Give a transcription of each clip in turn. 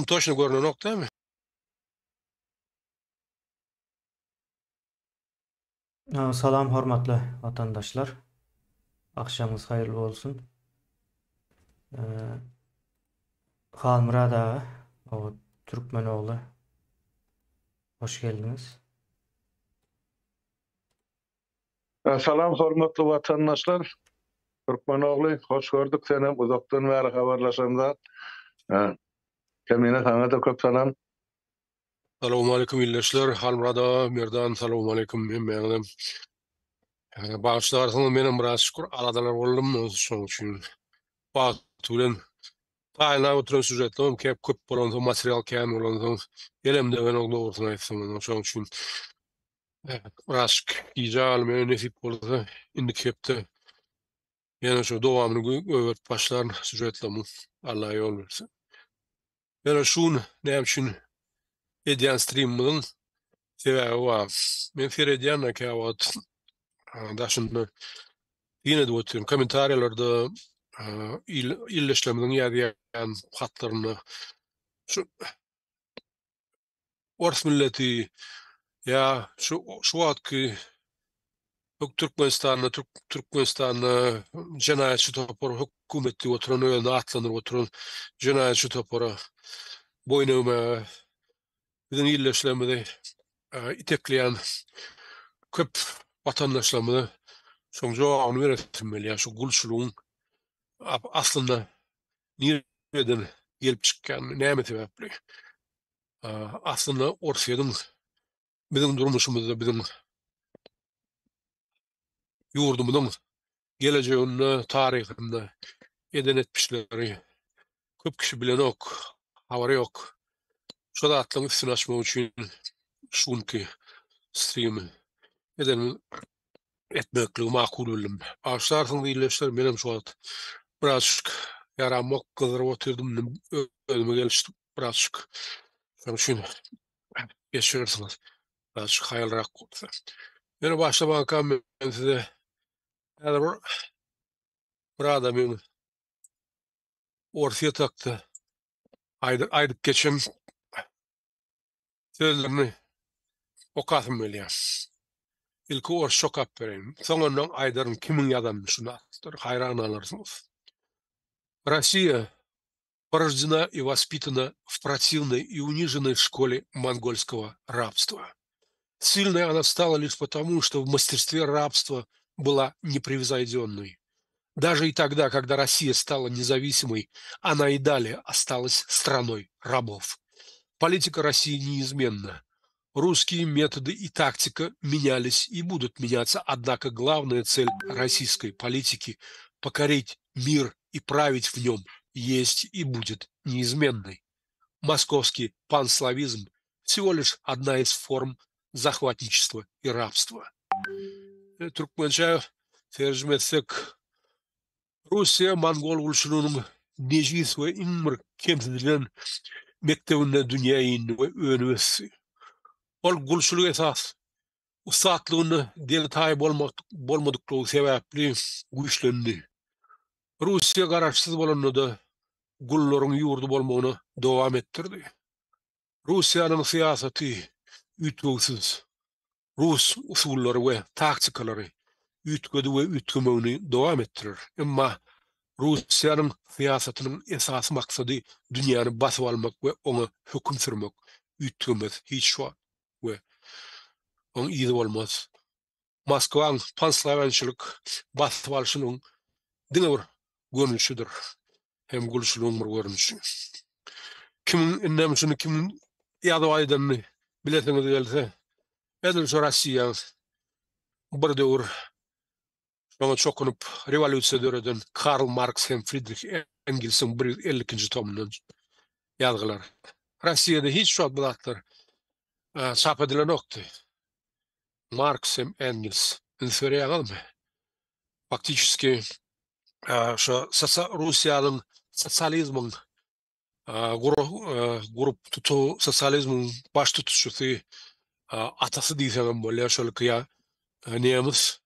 Tam точно görünen ok değil mi? Salam hormatly vatandaşlar. Akşamınız hayırlı olsun. Halmurad ağa, o Türkmenoğlu. Hoş geldiniz. Salam hormatly vatandaşlar. Türkmenoğlu, hoş gördük seni. Uzaktan beri haberlaşanda. Kemine sana da köp salam. Assalamu alaikum illeşler. Halmurada merdan assalamu alaikum hemmeňem. Bağışlarsın menem biraz şükür aradalar boldum şoň üçin. Tulen taýla oturan süjetlerim kep köp bolan material kän bolan elimde ben o dogrusyny aýtsam şoň üçin. Biraz ýyjal meni nesip bolsa indi kepde ýene şu dowamyny öwrt başlar süjetlerimi Allah ýol bersin. Ýene şunu näme üçin edýän streamimiň sebebi var. Men Ferediýan käwat daşynda ýene de oturum kommentariýlarda illeşlemden ýazýan hatlaryny şu Ors milleti ya şu wagtky Türkmenistanyny jenaýatçy topar hökümeti oturan öýünde atlanyp oturan jenaýatçy topara boýnama bizden illeşlemede itekleýän köp vatandaşlarymyzy şoň jogabyny beretmeli ýa şu gulçulugyň aslynda nereden gelip çykkan, näme sebäpli? Aslynda Orsiýadyň bizden durmuşymyzda, bizden ýurdumyzyň gelejeginde, taryhynda eden etmişleri köp kişi bilen ok, habary yok. Şo zatlaryň üstüne açmak üçin şunki streamy eden etmekli makul bilim. Ağaçlarsın illeşler benim şu an birazcık yaramok kızdırıp oturdum, önüme geliştim birazcık. Onun için geçirirsiniz. Birazcık hayalrak olsa. Yine başlamadan ben size bir adamın ortaya taktı. Aydık geçim sözlerini okatım İlk or şokap vereyim. Sonundan Aydar'ın kimin yazanmışını hayran alırsınız. Россия порождена и воспитана в противной и униженной школе монгольского рабства. Сильной она стала лишь потому, что в мастерстве рабства была непревзойденной. Даже и тогда, когда Россия стала независимой, она и далее осталась страной рабов. Политика России неизменна. Русские методы и тактика менялись и будут меняться, однако главная цель российской политики – покорить мир и править в нем есть и будет неизменной. Московский панславизм – всего лишь одна из форм захватничества и рабства. Türkmençe tercüme etsek, Rusya Mongol uluşunun neciz ve inmir kemsedilen mektebinde dünyayı ve önüvesi. Ol gulçuluk esas ustatlığını detay bolmadıklığı sebepli güçlendi. Rusya garaşsız bolanı da gulların yurdu bolmağını devam ettirdi. Rusya'nın siyaseti ütgüsüz, Rus usulları ve taktikaları ütgüdü ve ütgümünü devam ettirir. Ama Rusya'nın siyasetinin esas maksadı dünyanı basıp almak ve ona hüküm sürmek, ütgümez hiç şu an ve onun iyi olmaz. Moskvaň panslawançylyk basıp alşynyň diňe bir görnüşidir. Hem gulçulugyň bir görnüşi. Kimin innemşini kimin ýadyp aýdanyny bilesiňiz gelse, edil şu Rossiýa bir döwür şoňa çokunup rewolýusiýa döreden Karl Marx hem Friedrich Engels'in 150-nji tomунdan ýazgylar. Rossiýada hiç şu adlar çap edilen okdy. Marx hem Engels inferýarmy? Faktiski şu Russiýanyň sosializmiň gurup tutu sosializmiň baş tutuşçusy atasy diýsem bolýar şolky ýa Nemis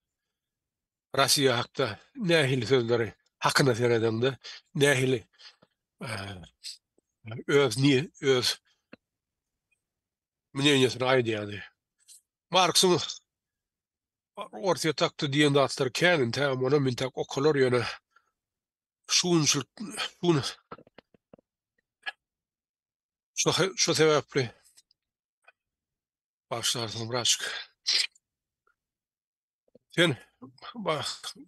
Rossiýa hakda nähili sözleri hakyna seredende nähili öz müneňesine aýdýany. Marxyň ortaya taktı diýen zatlar känin täm ona mintak okalar ýöne şunçyl şunu şu sebäpli başlarsyn braşk. Sen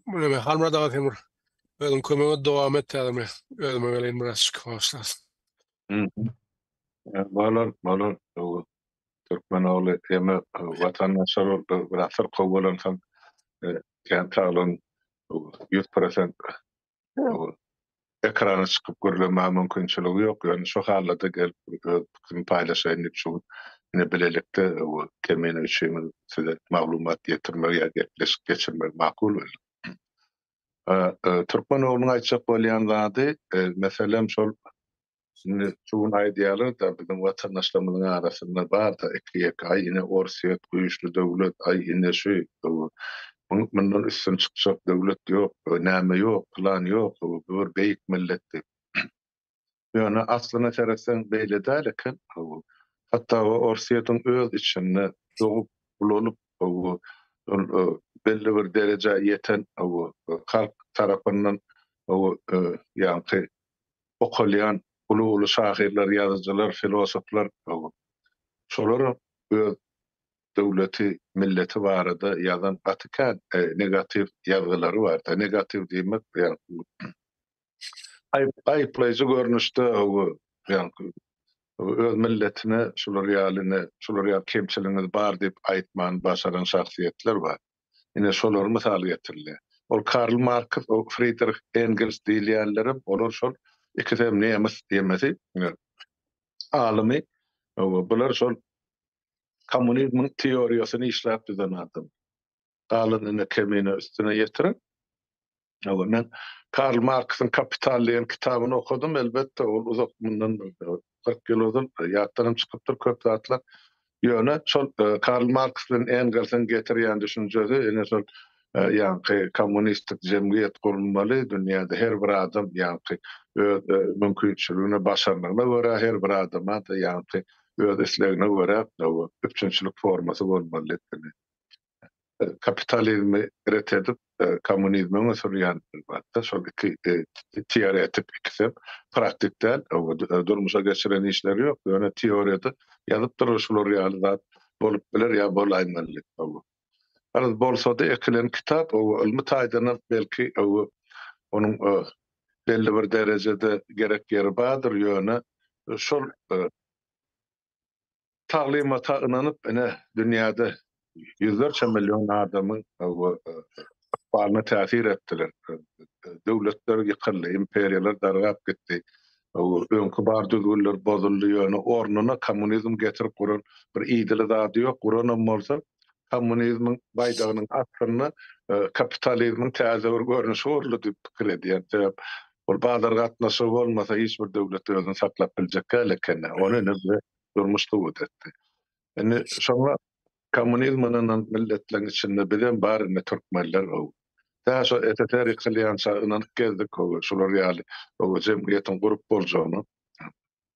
bunu halmada temur özüm kömege dowam etdim. Özüme gelen braşk başlasyn. Balar Türkmen oğlu eme vatandaşlar bir asır kovalansam kent alın 100% ekrana çıkıp görülme mümkünçülüğü yok. Yani şu halde gelip bizim paylaşan şu ne bilelikte kemine için size maglumat getirmeye geçirmek makul. Türkmen oğluna açık bolyan zady meselem şol şimdi çoğun aydiyalı da bizim vatandaşlarımızın arasında var da iki ay yine orsiyet güýçli döwlet ay yine şu bundan üstün çıkacak döwlet yok, näme yok, plan yok, bir beýik milletdi. Yani aslına teresen beýle dälekin hatta o orsiýetin öz içinde doğup bulanyp belli bir derece yeten halk tarapyndan ýa-ni okulyan ulu şahirler, yazıcılar, filosoflar şolar öz döwleti, milleti barada ýazan atykan negativ ýazgylary bar. Negativ diýmek ýa-ni aýyplayjy görnüşde ýa-ni öz milletine şolar ýalyny, şolar ýa kemçiligiňiz bar diýip aýtman başaran şahsiýetler bar. Ine şolar mysal getirilýär. Ol Karl Marx, Friedrich Engels diýilýänlerim, olar şol ikisem nämes diýmesi alimy bular şol kommunizmin teoriýasyny işläp düzen adam. Galynyny kemine üstüne ýetiren. Men Karl Marx'ın Kapital diýen kitabyny okudum, elbetde ol uzak bundan 40 ýyl ozun ýatlarym çykypdyr köp zatlar. Ýöne şol Karl Marx bilen Engels'in getirýän düşünjesi ene şol ýa-ni kommunistik jemgyýet gurulmaly, dünýäde her bir adam ýa-ni öz mümkinçiligine, başarmagyna görä her bir adama da ýa-ni öz islegine görä üçinçilik formasy bolmaly. Kapitalizmi reddedip komünizme mesuliyet albatta şol iki teoretik ikisi praktikten durmuşa geçiren işleri yok. Yani teoride yazıp duruşulur realidad bolup biler ya bolaýmaly. Arada bolsa da ekilen kitap ilmi taýdana belki onun belli bir derecede gerek yeri bardyr ýöne şol taglimata ynanyp ene dünýäde yüzlerce milyon adamın barına täsir etdiler. Döwletler ýykyldy, imperiýalar dargap gitdi. Öňkü bar düzgünler bozuldy ýöne ornuna kommunizm getirip guran bir ýygyly zady ýok. Guran bolsa kommunizmin baýdagynyň aslynda kapitalizmin täze bir görnüşi urly diýip pikir edýär. Ol bazar gatnaşy bolmasa hiç bir döwlet özüni saklap biljek lekin onu ne durmuş tugut etdi. Yani şoňa kommunizmanyň milletlerin içinde bilen barynda türkmenler daha şu eteterik kılyança inanıp gezdik şolar ýaly jemgyýetiň gurup boljagyny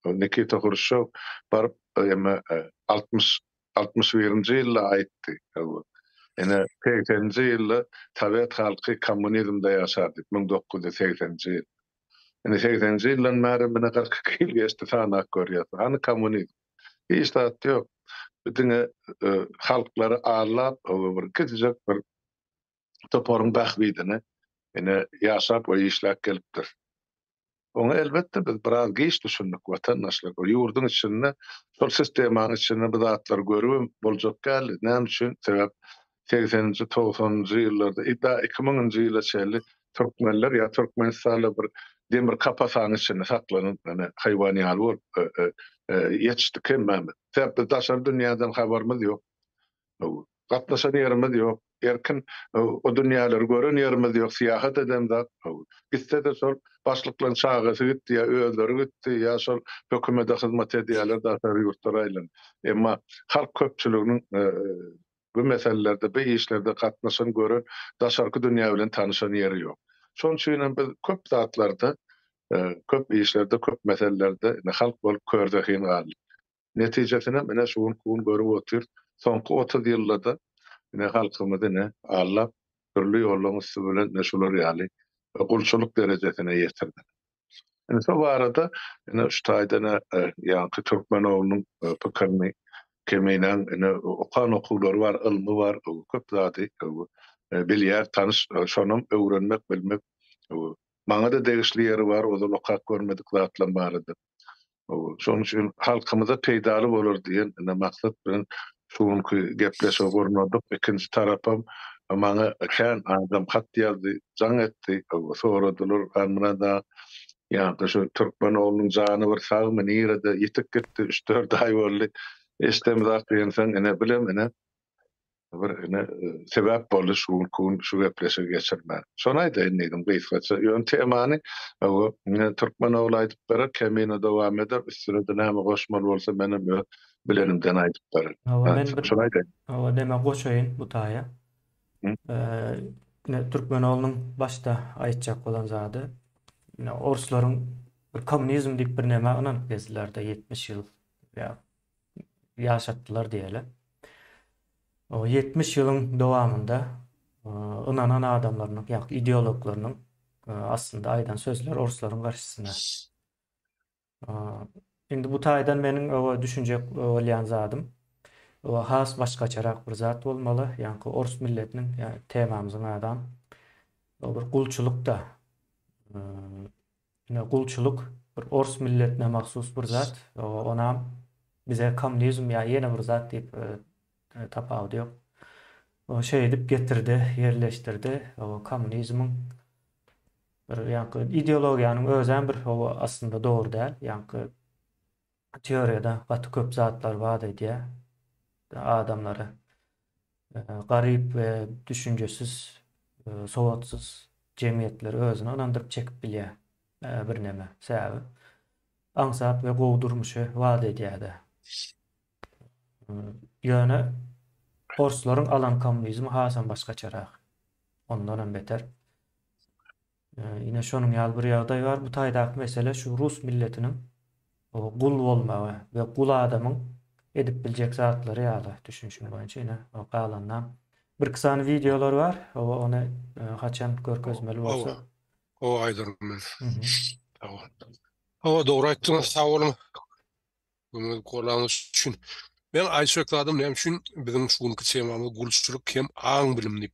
Nikita Khrushchev barıp 61-nji ýylda aýtdy. Ene 80-nji ýylda Sovet halky kommunizmde ýaşardy 1980-nji ýyl. Ene 80-nji ýyldan bäri mene 42 ýyl geçdi sanak görýär. Hani kommunizm hiç zat ýok. Bütün halkları ağırlap bir küçücük bir toporun bahvidini yine yaşap o işler gelipdir. Onu elbette biz biraz geç düşündük vatandaşlar. O yurdun içinde, sol sistemanın içinde bu zatlar görüp bolacak geldi. Ne için? Sebep 80-nji 90-njy ýyllarda, 2000-njy ýyla çenli Türkmenler ya Türkmenistan'da bir demir kapasanın içinde saklanan hayvaniyal bolup yetişdik hemmem. Sebep daşar dünýäden habarymyz ýok. Gatnaşan ýerimiz ýok. Erkin o dünýälary gören ýerimiz ýok. Siýahat eden zat. Gitse de şol başlyklaryň çagasy gitdi ýa özleri gitdi ýa şol hökümete hyzmat edýärler daşary ýurtlara aýlandy. Emma halk köpçüliginiň bu meselelerde, bu işlerde gatnaşan gören daşarky dünýä bilen tanışan ýeri ýok. Şoň üçin biz köp zatlarda köp işlerde, köp meselelerde halk bolup kördäkin galy. Netijesinde mene şuun kuun görüp otur. Soňky 30 ýylda ne halkymyzy ne allap türlü ýollarymyz bilen meşgular ýaly gulçuluk derejesine ýetirdi. Şu barada ene şu taýda ýa-ni Türkmenowluň pikirini keminen okan okulary bar, ilmi bar, köp zady bilýär, tanış, şonum öwrenmek, bilmek. Maňa da degişli ýeri bar, o da okak görmedik zatlar barady. Şonuň üçin halkymyza peýdaly bolar diýen maksat bilen şuňky gepleşe gornadyk. Ikinji tarapam maňa kän adam hat ýazdy, jaň etdi. Soradylar, anmana da ýa-ni şu Türkmenowluň jany bir sagmy nirede ýitip gitdi, 3-4 ay boldy. Estemizat diýensen ene bilem ene bir sebäp boldy şu gepleşe geçirme. Şonay da indim gysgaça ýöntemany Türkmenowly aýdyp berer, kemine dowam eder, üstüne de näme goşmaly bolsa menem bilenimden aýdyp berer. Men bir Şonay da. deme goşaýyn bu taýa. Türkmenowluň başda aýtjak bolan zady. Orslaryň bir kommunizm diýip bir näme ananyp gezdiler-de 70 ýyl ýaşatdylar diýeler. O 70 ýylyň dowamında inanan adamlaryň, ýa-ni ideologlaryň aslında aýdan sözler orslaryň garşysyna. Indi bu taýdan meniň o düşünjek bolýan zadym o has başgaçarak bir zat bolmaly. Ýa-ni ors milletiniň temamyzyň adam o bir gulçulukda gulçuluk bir ors milletine mahsus bir zat. Ona bize kommunizm ýa ýene bir zat diýip tapawdy ýok. O şey edip getirdi, yerleştirdi. O kommunizmin bir ýa-ni ideologiýanyň özem bir o aslında dogry däl. Ýa-ni teoriýada gaty köp zatlar bar diýe adamlary garyp we düşünjesiz, sowatsyz jemgyýetleri özüne inandyryp çekip bilýär. Bir näme sebäbi aňsat we gowdurmuşy wada edýärdi. Ýöne orslaryň alan kommunizmi hasan başgaçarak. Ondan hem beter. Ýine şonuň ýaly bir ýagdaý bar. Bu taýdaky mesele şu Rus milletiniň o gul bolmagy we gul adamyň edip biljek zatlary ýaly düşünşüm boýunça ýine o galandan bir kısa videolar var. Onu haçan görkezmeli bolsa. O aýdyrym men. O dogry aýtdyňyz, sag bolun. Bu kolanyş üçin men aýşakladım, näme üçin biziň şuňky temamy gulçuluk hem aň bilimlik.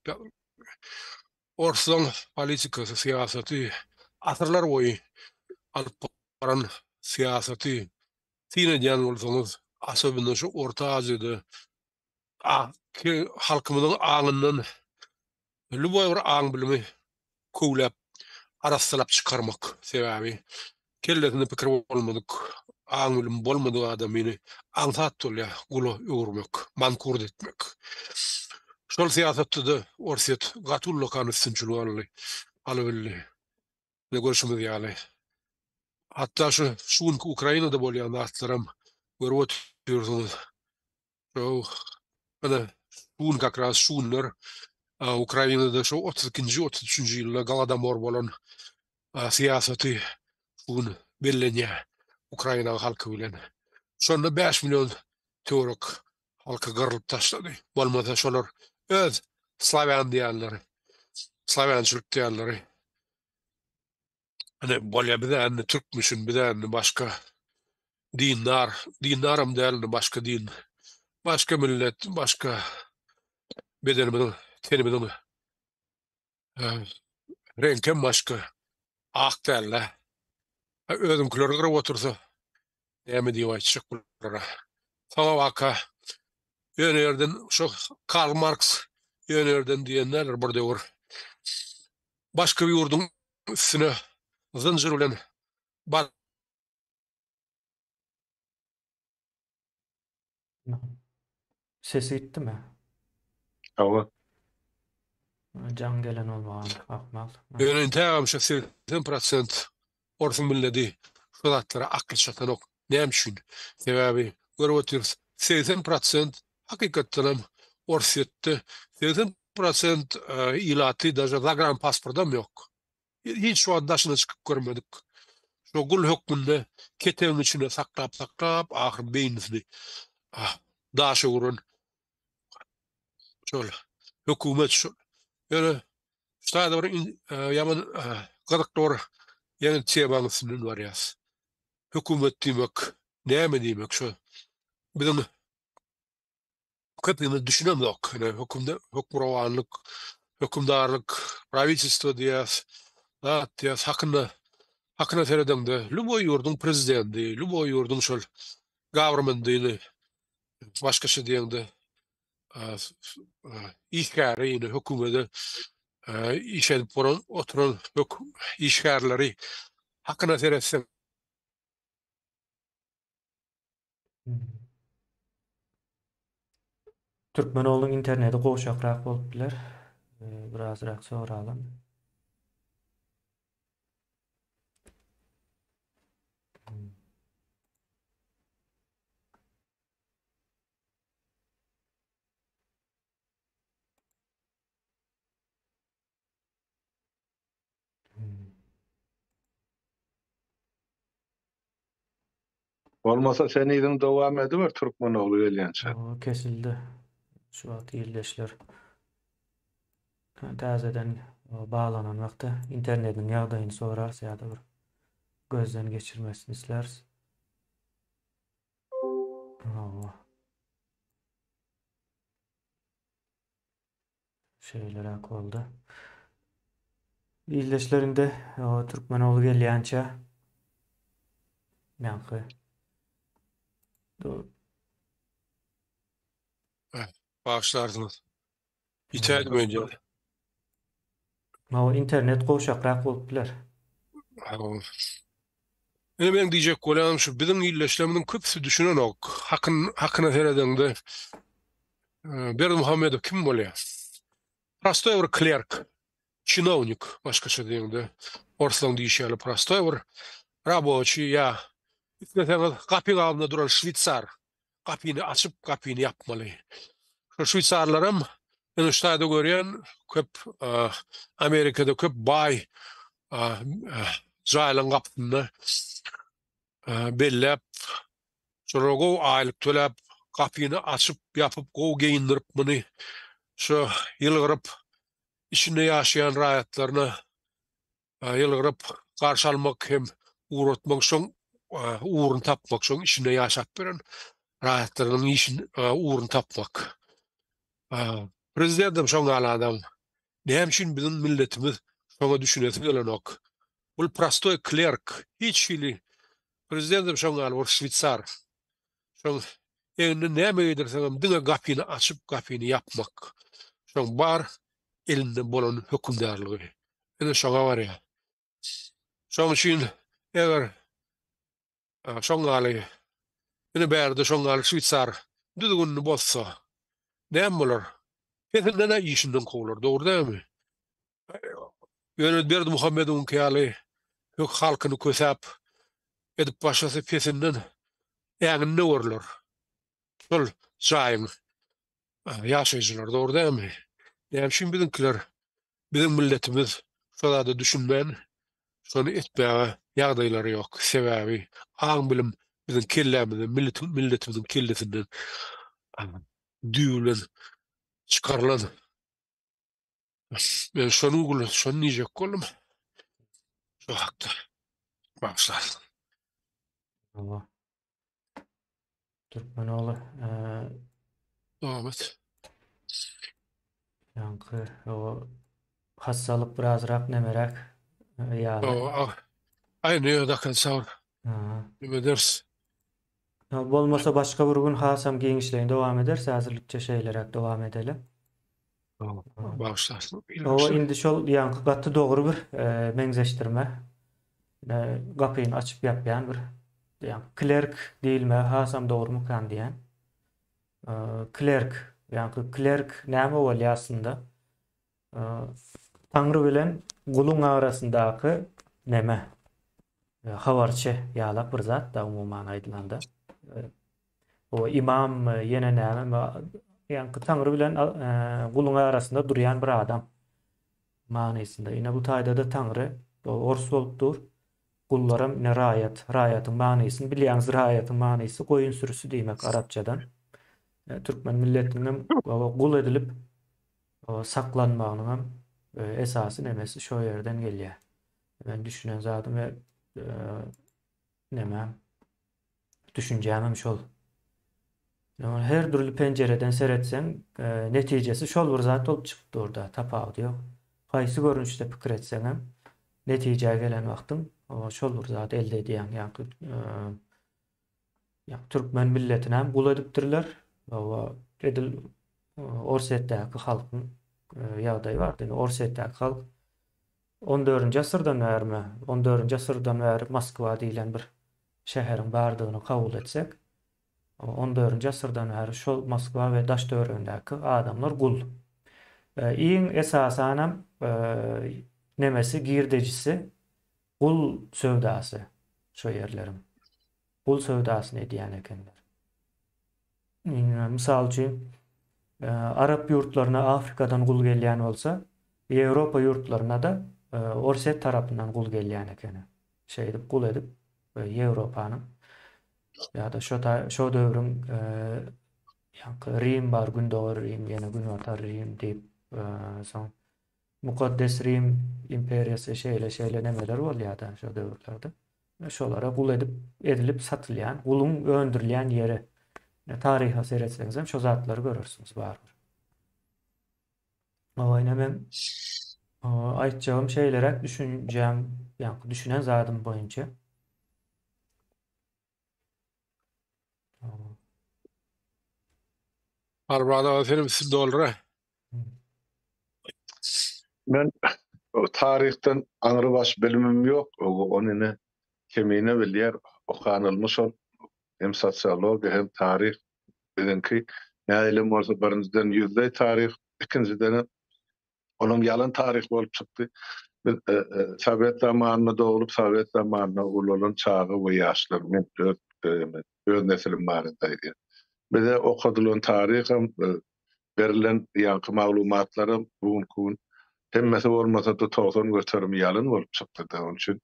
Orslaň politikasy, siýasaty asyrlar boýy alyp baran siýasaty tinedýän bolsaňyz asabyny şu Orta Aziýada halkymyzyň aňyndan lüboý bir aň bilimi köwläp arastalap çykarmak sebäbi kelletine pikir bolmadyk, aň bilim bolmadyk adamyny aňsat bolýar, guly öwürmek, mankur etmek. Şol siýasatda da orsiýet gatullyk üstünçüligi alybildi. Ne görüşmiz ýaly. Hatta şuňky Ukrainada bolýan atlaram görüp oturýarsyňyz. Ana şuň kakras şunlar Ukrainada şu 32-nji 33-nji ýylda Galadomor bolan siýasaty şuň bellenýär Ukraina halky bilen. Şonda 5 milyon Türk halky gyrylyp taşlady. Bolmasa şolar öz Slavian diýerler. Slaviançylyk diýerler. Hani bolýar bilen Türkmüşün bilen başga dinarym däl, başga din, başga millet, başga bedenimiň, tenimiň renkem başga ak däl. Özümkileri gyryp otursa näme diýip aýtjak bulara. Saňa waka ýönerden şu Karl Marx ýönerden diýenler bir döwür başga bir ýurdun üstüne zynjyr bilen Sesi gitti mi? Awa. Can gelen olmagan akmal. Ýöne tägem şu 80% orsun milleti şu zatlara akıl çatan ok. Näme üçin? Sebäbi görüp oturýarys 80% hakykatdan orsiýetde 80% ilaty daja zagran pasportam ýok. Hiç şu andaşyna çykyp görmedik. Şo gul hökmünde keteğin içine saklap ahir beýnisini daşa gurun şol hökümet şol. Ýöne şaýda bir ýaman gyzykly bir ýene temasyny bar ýas. Hökümet diýmek, näme diýmek şo? Biziň köpüňiz düşünemok. Hökümranlyk, hökümdarlyk, prawительство diýäs, diýäs hakyna seredende, luboy ýurdun prezidenti, luboy ýurdun şol governmentini, başgaça diýende, işgäri, hökümeti, işedip oturan işgärleri hakyna seretsen. Türkmenoğluň interneti gowşakrak bolup biler. Birazrak soralım. Olmasa sen idin dowam ediber Türkmenoglu gelýänçe. O kesildi. Şu wagt ýerleşler. Täzeden bağlanan wagtda internetiň ýagdaýyny sorarsa ýa-da bir gözden geçirmesini islärs. Şeyler oldu. İlleşlerinde Türkmenoglu gelýänçe ýa-da Bağışlardınız. İtaydım önce. O internet gowşakrak bolup biler. Ene ben diýjek bolam şu biziň illeşleminiň köpüsi düşünen ok. Hakyna seredende Berdi Muhammedow kim bolýar? Prostoy bir klerk, чиновник, başgaça diýende. Orslaň diýişýärli prostoy bir raboçy ýa kapyň aldyna duran şwitsar. Kapyny açyp kapyny ýapmaly. Şu şwitsarlaram ene ştaýda görýän köp Amerikada köp bay jaýlan kapyny bellep şolara gow aýlyk töläp kapyny açyp ýapyp gow geyindirip muny şu ýylgyryp içinde ýaşaýan raýatlaryna ýylgyryp garşy almak hem uğratmak şoň uğrun tapmak şoň içinde ýaşap beren raýatlarynyň işini uğrun tapmak. Prezidentim şoň gal adam. Näme üçin biziň milletimiz şoňa düşünesi gelen ok. Bul prostoy klerk, hiç hili. Prezidentim şoň gal bir şwitsar. Şoň eňinde näme ederseňem diňe gapyny açyp gapyny ýapmak. Şoň bar elinde bolan hökümdarlygy. Ene şoňa bar ýa. Şoň üçin eger şoň galy ene bärde şoň gal şwitsar düzgünni bolsa näme bolar? Kesinlikle işinden kovulur, doğru değil mi? Ýöne Berdi Muhammedowyň käli hök halkyny kösäp edip başlasy pesinden ýagyny görler. Şol jaýyň ýaşaýjylar, doğru değil mi? Näme şin biziňkiler, biziň milletimiz şolada düşünmän, şonu etmäge ýagdaýlary ýok. Sebäbi aň bilim biziň kellämiziň, milletimiziň kellesinden düýülen çıkarılan. Ben şonu diyecek kolum. Şu hakta. Bağışlar. Allah. Türkmenoğlu Devam et. yankı o hassalyk birazrak nemerek ýaly. Aynı ýerden sağır. Nime ders? Bolmasa başga bir gün hasam geňişleýin dowam ederse hazırlykça şeylerek dowam edelim. Bağışlar. O indi şol yankı gatty dogry bir meňzeşdirme. Gapyny açyp ýapýan bir klerk diýilme hasam dogrymy kan diýen. Klerk, yankı klerk näme bolýar aslında? Taňry bilen guluň arasyndaky näme? Habarçy ýalap bir zat da umumyň aýdylanda. O imam ýene näme? Yankı Taňry bilen guluň arasynda durýan bir adam manysynda. Ine bu taýda da Taňry ors bolupdyr. Gullara ne raýat, raýatyň manysyny bilýäňiz, raýatyň manysy goýun sürüsü diýmek Arapçadan. Türkmen milletinden gul edilip saklanmagynyň esasy nemesi şo ýerden gelýär. Ben düşünen zatym ve näme düşünjämem şol. Yani her türlü pencereden seretsen neticesi şol bir zat olup çıktı orada tapawdy ýok. Haýsy görünüşde pikir etseň hem netijeye gelen wagtyň şol bir zat elde edýän ýa Türkmen milletine hem gul edipdirler. Edil Orsetdäki halkyň ýagdaýy bar. Orsetdäki halk 14-nji asyrdan bäri 14-nji asyrdan bäri Moskwa diýilen bir şäheriň bardygyny kabul etsek, 14-nji asyrdan bäri şol Moskwa we daş döwründäki adamlar gul. Iň esasanam nemesi girdejisi gul sövdasy şo ýerlerim. Gul sövdasyny edýän ekenler. Misal üçin Arap ýurtlaryna Afrikadan gul gelýän bolsa, Ýewropa ýurtlaryna da Orset tarapyndan gul gelýän eken. Şeýdip gul edip Ýewropanyň ýa-da şo döwrüň Rim bar, Gündoğar Rim, ýene Günbatar Rim diýip soň Mukaddes Rim imperiýasy şeýle nemeler bolýardy şo döwürlerde. Şolara gul edilip satylýan, gulun öndürilýän ýeri. Tariha seyretseniz hem şo zatlary görürsünüz bar. Aýna men aýtjagym şeýlerek düşünjäm, ýa-ni düşünen zatym boýunça. Arbrada senin siz dolara. Men o tarihten aňyrybaş bilimim ýok. Onyny kemine bilýär, okanylmyş ol. Hem sosiologiýa hem tarih bilinki näilim bolsa birinciden ýüzde tarih, ikinciden onun ýalan tarih bolup çykdy. Sowet zamanında doğulup Sowet zamanına ulan çağı we ýaşlar men öz neslim baryndaýdy. Bize okudylan tarihim berilen ýanky maglumatlarym bugün hemmesi bolmasa da toğsan göterimi ýalyn bolup çykdy. Onun üçin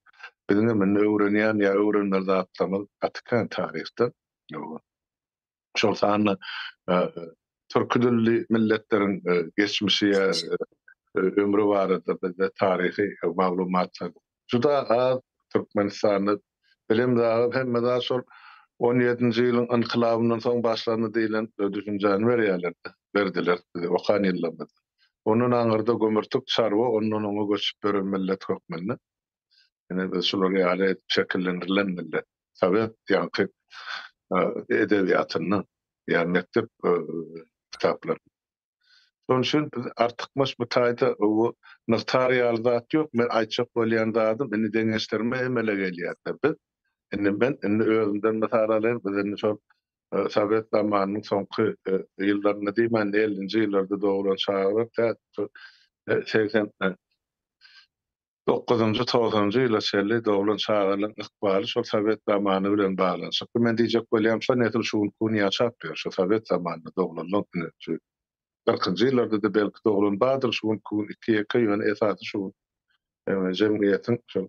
biziň men öwrenýän ýa öwrenler zatlamal atkan tarihten. Şol sany türk dilli milletleriň geçmişi ýa ömrü barada bizde tarihi maglumatlar. Juda az Türkmenistany bilim dagy hemme daha şol 17-nji ýylyň inqilabynyň soň başlanyny diýilen düşünjäni berdiler. Okan ýyllarda. Onun aňyrda gömürtük çarwa ondan oňa göçüp beren millet hökmünde. Ene biz şolar ýaly şekillendirilen millet. Sowet ýanky edebiýatyny ýa mektep kitaplary. Şoň üçin artykmaş bu taýda o notarial zat ýok. Men aýtjak bolýan zatym meni deňeşlerime emele gelýär. Ben özümden mesalalar bilen şol Sowet zamanynyň soňky ýyllaryna diýmän 50-nji ýyllarda doğulan şaharlar 89-njy 90-njy ýyllarda doğulan şaharlaryň ykbaly şol Sowet zamany bilen baglanşyk. Men diýjek bolýam şo netil şuun ýaşapýar şo Sowet zamanynda doğulan 40-njy ýyllarda da belki doğulan badyr şuun iki ýöne esasy şuun. Jemgyýetiň şol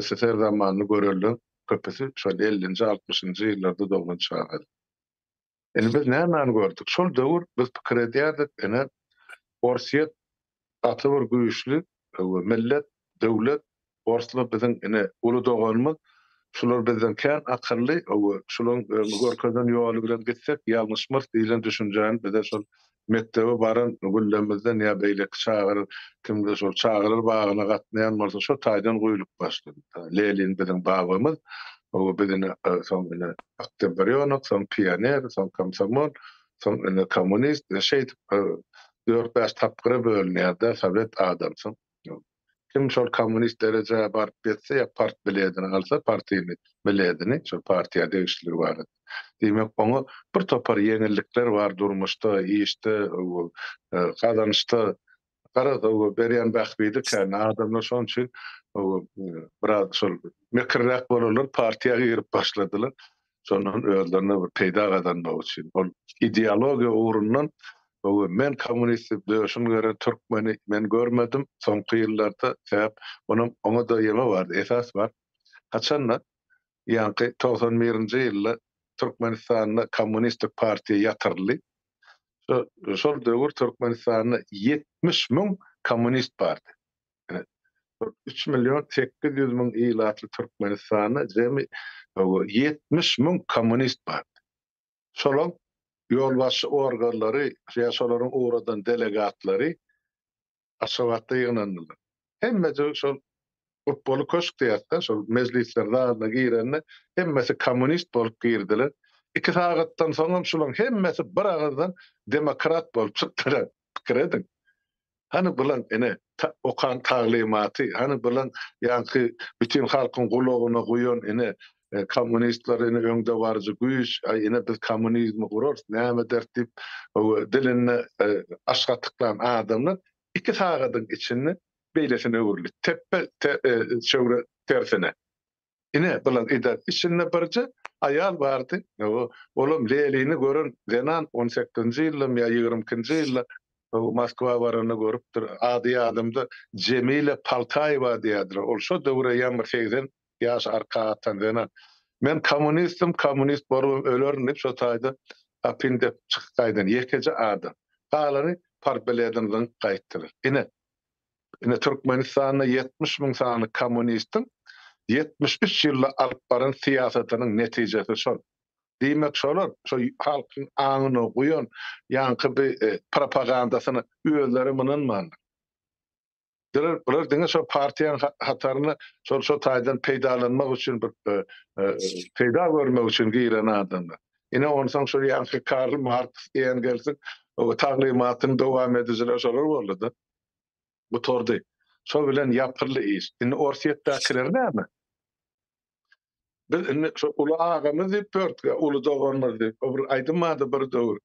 SSR zamanyny görülen köpesi şol 50-nji 60-njy ýyllarda doğulan şahar. Biz näme gördük? Şol döwür biz pikir edýärdik, ene Orset aty bir güýçli millet, döwlet, Orsla biziň ene uly doganymyz, şular bizden kän akylly, şolaryň görkezden ýoly bilen gitsek, ýalňyşmyr diýilen düşünjäni bize şol mektebe baran güllemizden ýa beýlek çağır, kimde şol çağırlar bagyna gatnaýan bolsa şo taýdan goýulyp başlady. Lenin biziň babamyz, biziň soňra Oktyabryonok, soň pioner, soň komsomol, soň kommunist, şeýdip 4-5 tapgyra bölünýärdi, Sowet adamsyň. Kim şol kommunist derejä baryp getse ýa part biledini alsa, partiýany biledini, şol partiýa degişlik bar. Demek oňa bir topar ýeňillikler bar durmuşda, işde, kazançda, garada berýän bähbidi kän adamlar şoň üçin biraz şol mekirrak bolarlar, partiýaga girip başladylar. Şondan özlerine bir peýda gazanmak üçin. Ol ideologiýa uğrundan men kommunist döşün göre Türkmeni men görmedim. Soňky ýyllarda sebäp oňa da ýeme bardy, esas bar. Haçanla ýa-ni 91-nji ýylda Türkmenistanda Kommunistik Partiýa ýatyrly. Şol döwür Türkmenistanda 70 000 kommunist bardy. 3.800.000 ilatly Türkmenistana jemi 70 000 kommunist bar. Şolar ýolbaşy organlary, şolaryň uğradan delegatlary Aşgabatda ýygnandylar. Hemme şol futbolu köşk diýetler, şol mezlislerde girenler, hemmesi kommunist bolup girdiler. 2 sagatdan soňra şolaryň hemmesi bir agazdan demokrat bolup çykdylar. Pikir edin. Hani bulan ene okan taglimaty, hani bulan ýa-ni bütün halkyň gulagyna goýan ene kommunistler ene öňde barjy güýç, ene biz kommunizmi gurarys, näme dertip diline aşgatyklan adamlar 2 sagatdyň içinde beýlesine öwürli. Teppe şöwre tersine. Ine bulan edar içinde barjy ayal bardy. Olam lelini görün, Zenan 18-nji ýyldym ýa 20-nji ýylda Moskwa barany görüpdir. Ady adamda Cemile Paltaýewa diýerler. Ol şo döwre ýa-ni 80 ýaş arka atan Zenan. Men kommunistim, kommunist borup ölerim diýip şo taýda apinde çykdaýdan ýekeje adam. Galary parbeledenden gaýtdylar. Ine Türkmenistanda 70 000 sany kommunistin 73 ýylda alyp baran siýasatynyň netijesi şol. Diýmek şolar, şo halkyň aňyny goýan ýa-ni bir propagandasyny özleri mınanmandy. Bular diňe şo partiýanyň hataryny şol taýdan peýdalanmak üçin bir peýda görmek üçin giren adamlar. Ine onsoň şo ýa-ni Karl Marx diýen gelsin, o taglimatyny dowam edýär şolar boldy. Bu tordy. Şo bilen ýapyrly iş. Ine orsiýetdekiler näme? Biz şu ulu ağamız diýip pörtge, ulu doganlar diýip, bir aýdymady bir döwür.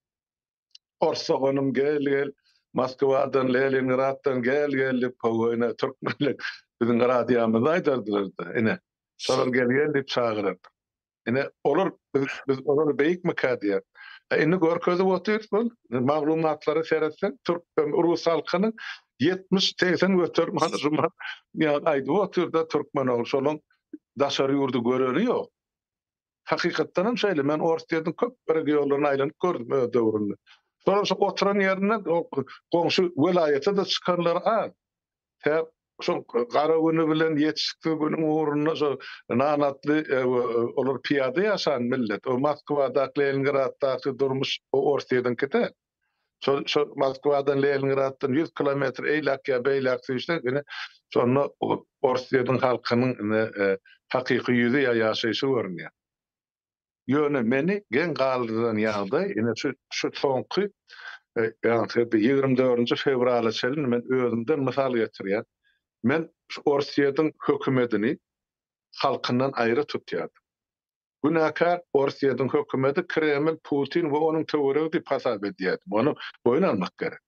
Orsogonum gel, Moskwadan, Leningraddan gel diýip pogoyna Türkmenler biziň radiýamyza aýdardylar da. Ine şolar gel diýip çagyrardy. Ine olar biz olar beýik mekadiýa. Ine görkezip oturýar, maglumatlary seretsen Türk Rus halkynyň 70-80 götürmän ýa aýdyp oturda Türkmen ol şolaň daşary ýurdu göreri ýok. Hakykatdan hem şeýle men Orstiýadyň köp bir ýollaryny aýlanyp gördüm döwründe. Sonra şu oturan ýerine goňşy welaýata da çykanlar az. Şo gara güni bilen ýetişikli günüň uğruna şo nanatly olar piýada ýaşan millet. O Moskwada, Leningradda durmuş o Orstiýadan keter. Şo Moskwadan Leningraddan 100 kilometr eýlak ýa beýlak süýşden gene şonu Orstiýadyň halkynyň hakyky ýüzi ýaşaýşy görünýär. Ýöne meni gen galdyran ýagdaý ene şu soňky ýa-ni 24-nji fevraly çelin men özümden mysal getirýär. Men Orstiýadyň hökümetini halkyndan aýry tutýardym. Günäkär Orstiýadyň hökümeti Kreml, Putin we onuň töweregi diýip hasap edýärdim. Onu boyun almak gerek.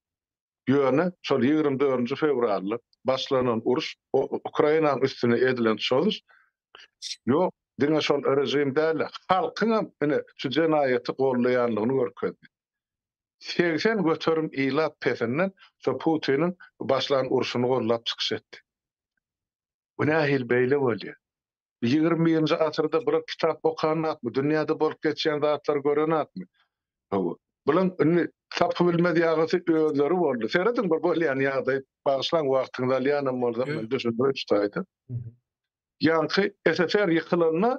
Ýöne şol 24-nji fevralda başlanan uruş Ukrainanyň üstüne edilen şoluş ýok, diňe şol rejim däl, halkyň ene şu jenaýaty gollaýanlygyny görkezdi. 80 götürüm ilat pesenden şo Putinin başlanan uruşuny gollap çykyş etdi. Bu nähil beýle bolýar. 20-nji asyrda bir kitap okanatmy, dünýäde bolup geçen zatlar görenatmy. Bulan tapy bilmedi ýagasy özleri boldy. Seredin bir bolýan ýagdaý bagyşlan wagtyňda ýanam bolsa men düşündirip tutaydy. Ýa-ni SSR ýykylanyna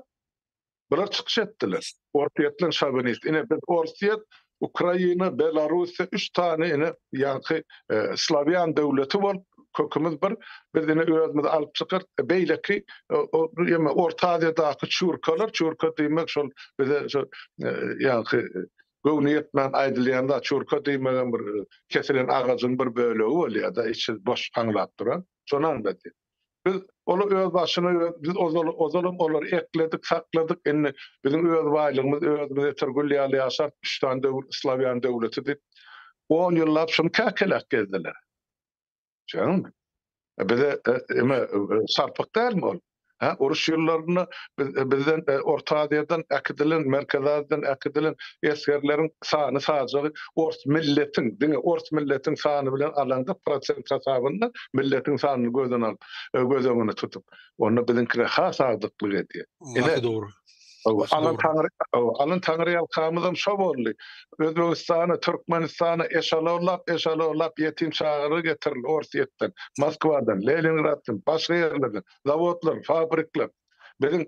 bular çykyş etdiler. Ortiýetlen şovinist. Ine biz Ortiýet, Ukraina, Belarusya 3 tane ine ýa-ni Slavian döwleti bol. Kökümüz bir dine özümüz alıp çykar, beýleki Orta Aziýadaky çurkalar, çurka diýmek şol bize ýa-ni göwniyetmen aýdylýanda çurka diýmegen bir kesilen agaçyň bir bölegi bolýar da içi boş haňlap duran. Şonan beti. Biz onu öz başyna biz ozalym olary ekledik, sakladyk. Indi biziň öz baýlygymyz özümize tergülýärli ýaşar 3 tane Slavian döwleti diýip 10 ýyllap şunu käkelek gezdiler. Canım. Bize sarpık değil mi ol? Ha, oruç yıllarını bizden Orta Asya'dan akidilen, Merkez Asya'dan akidilen eskerlerin sany sadece ors milletin, diňe ors milletin sany bilen alanda prosent hesabynda milletin sanyny gözden alıp, göz öňüne tutup, onu bizinkine has agdyklyk edýär. Gatı doğru. Alan Taňry, Alan Taňry ýalkamyzam şo boldy. Özbegistana, Türkmenistana eşalawlap ýetim çagyry getiril Orsiýetden, Moskwadan, Leningraddan, başga ýerlerden, zawodlar, fabrikler. Bizim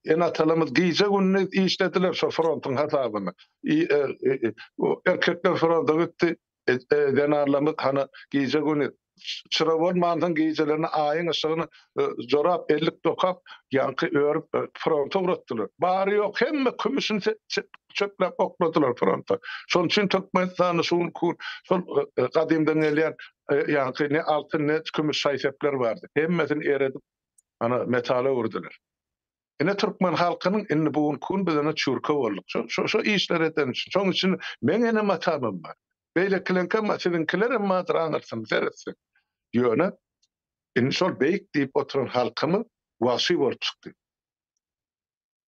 enatalymyz giýje günni işlediler şo frontyň hasabyna. Erkekler fronta gitdi, denarlamyz hana giýje günni çıra bolmandan giýjelerini aýyň ışıgyny jorap, ellik dokap, ýanky örüp fronta uratdylar. Bary ýok, hemme kümüşini çöplep okladylar fronta. Şoň üçin Türkmenistany şol gadymdan gelýän ýanky ne altyn ne kümüş şaýsepler bardy. Hemmesini eredip ana metala urdular. Ene Türkmen halkynyň inni bugun kun bizene çurka bolduk. Şo işler eden üçin. Şoň üçin men ene matamym bar. Beýle kilenke masynyňkiler emma diraňarsyn, seretsin. Ýöne, inni şol beýik diýip oturan halkymy wasy bolup çykdy.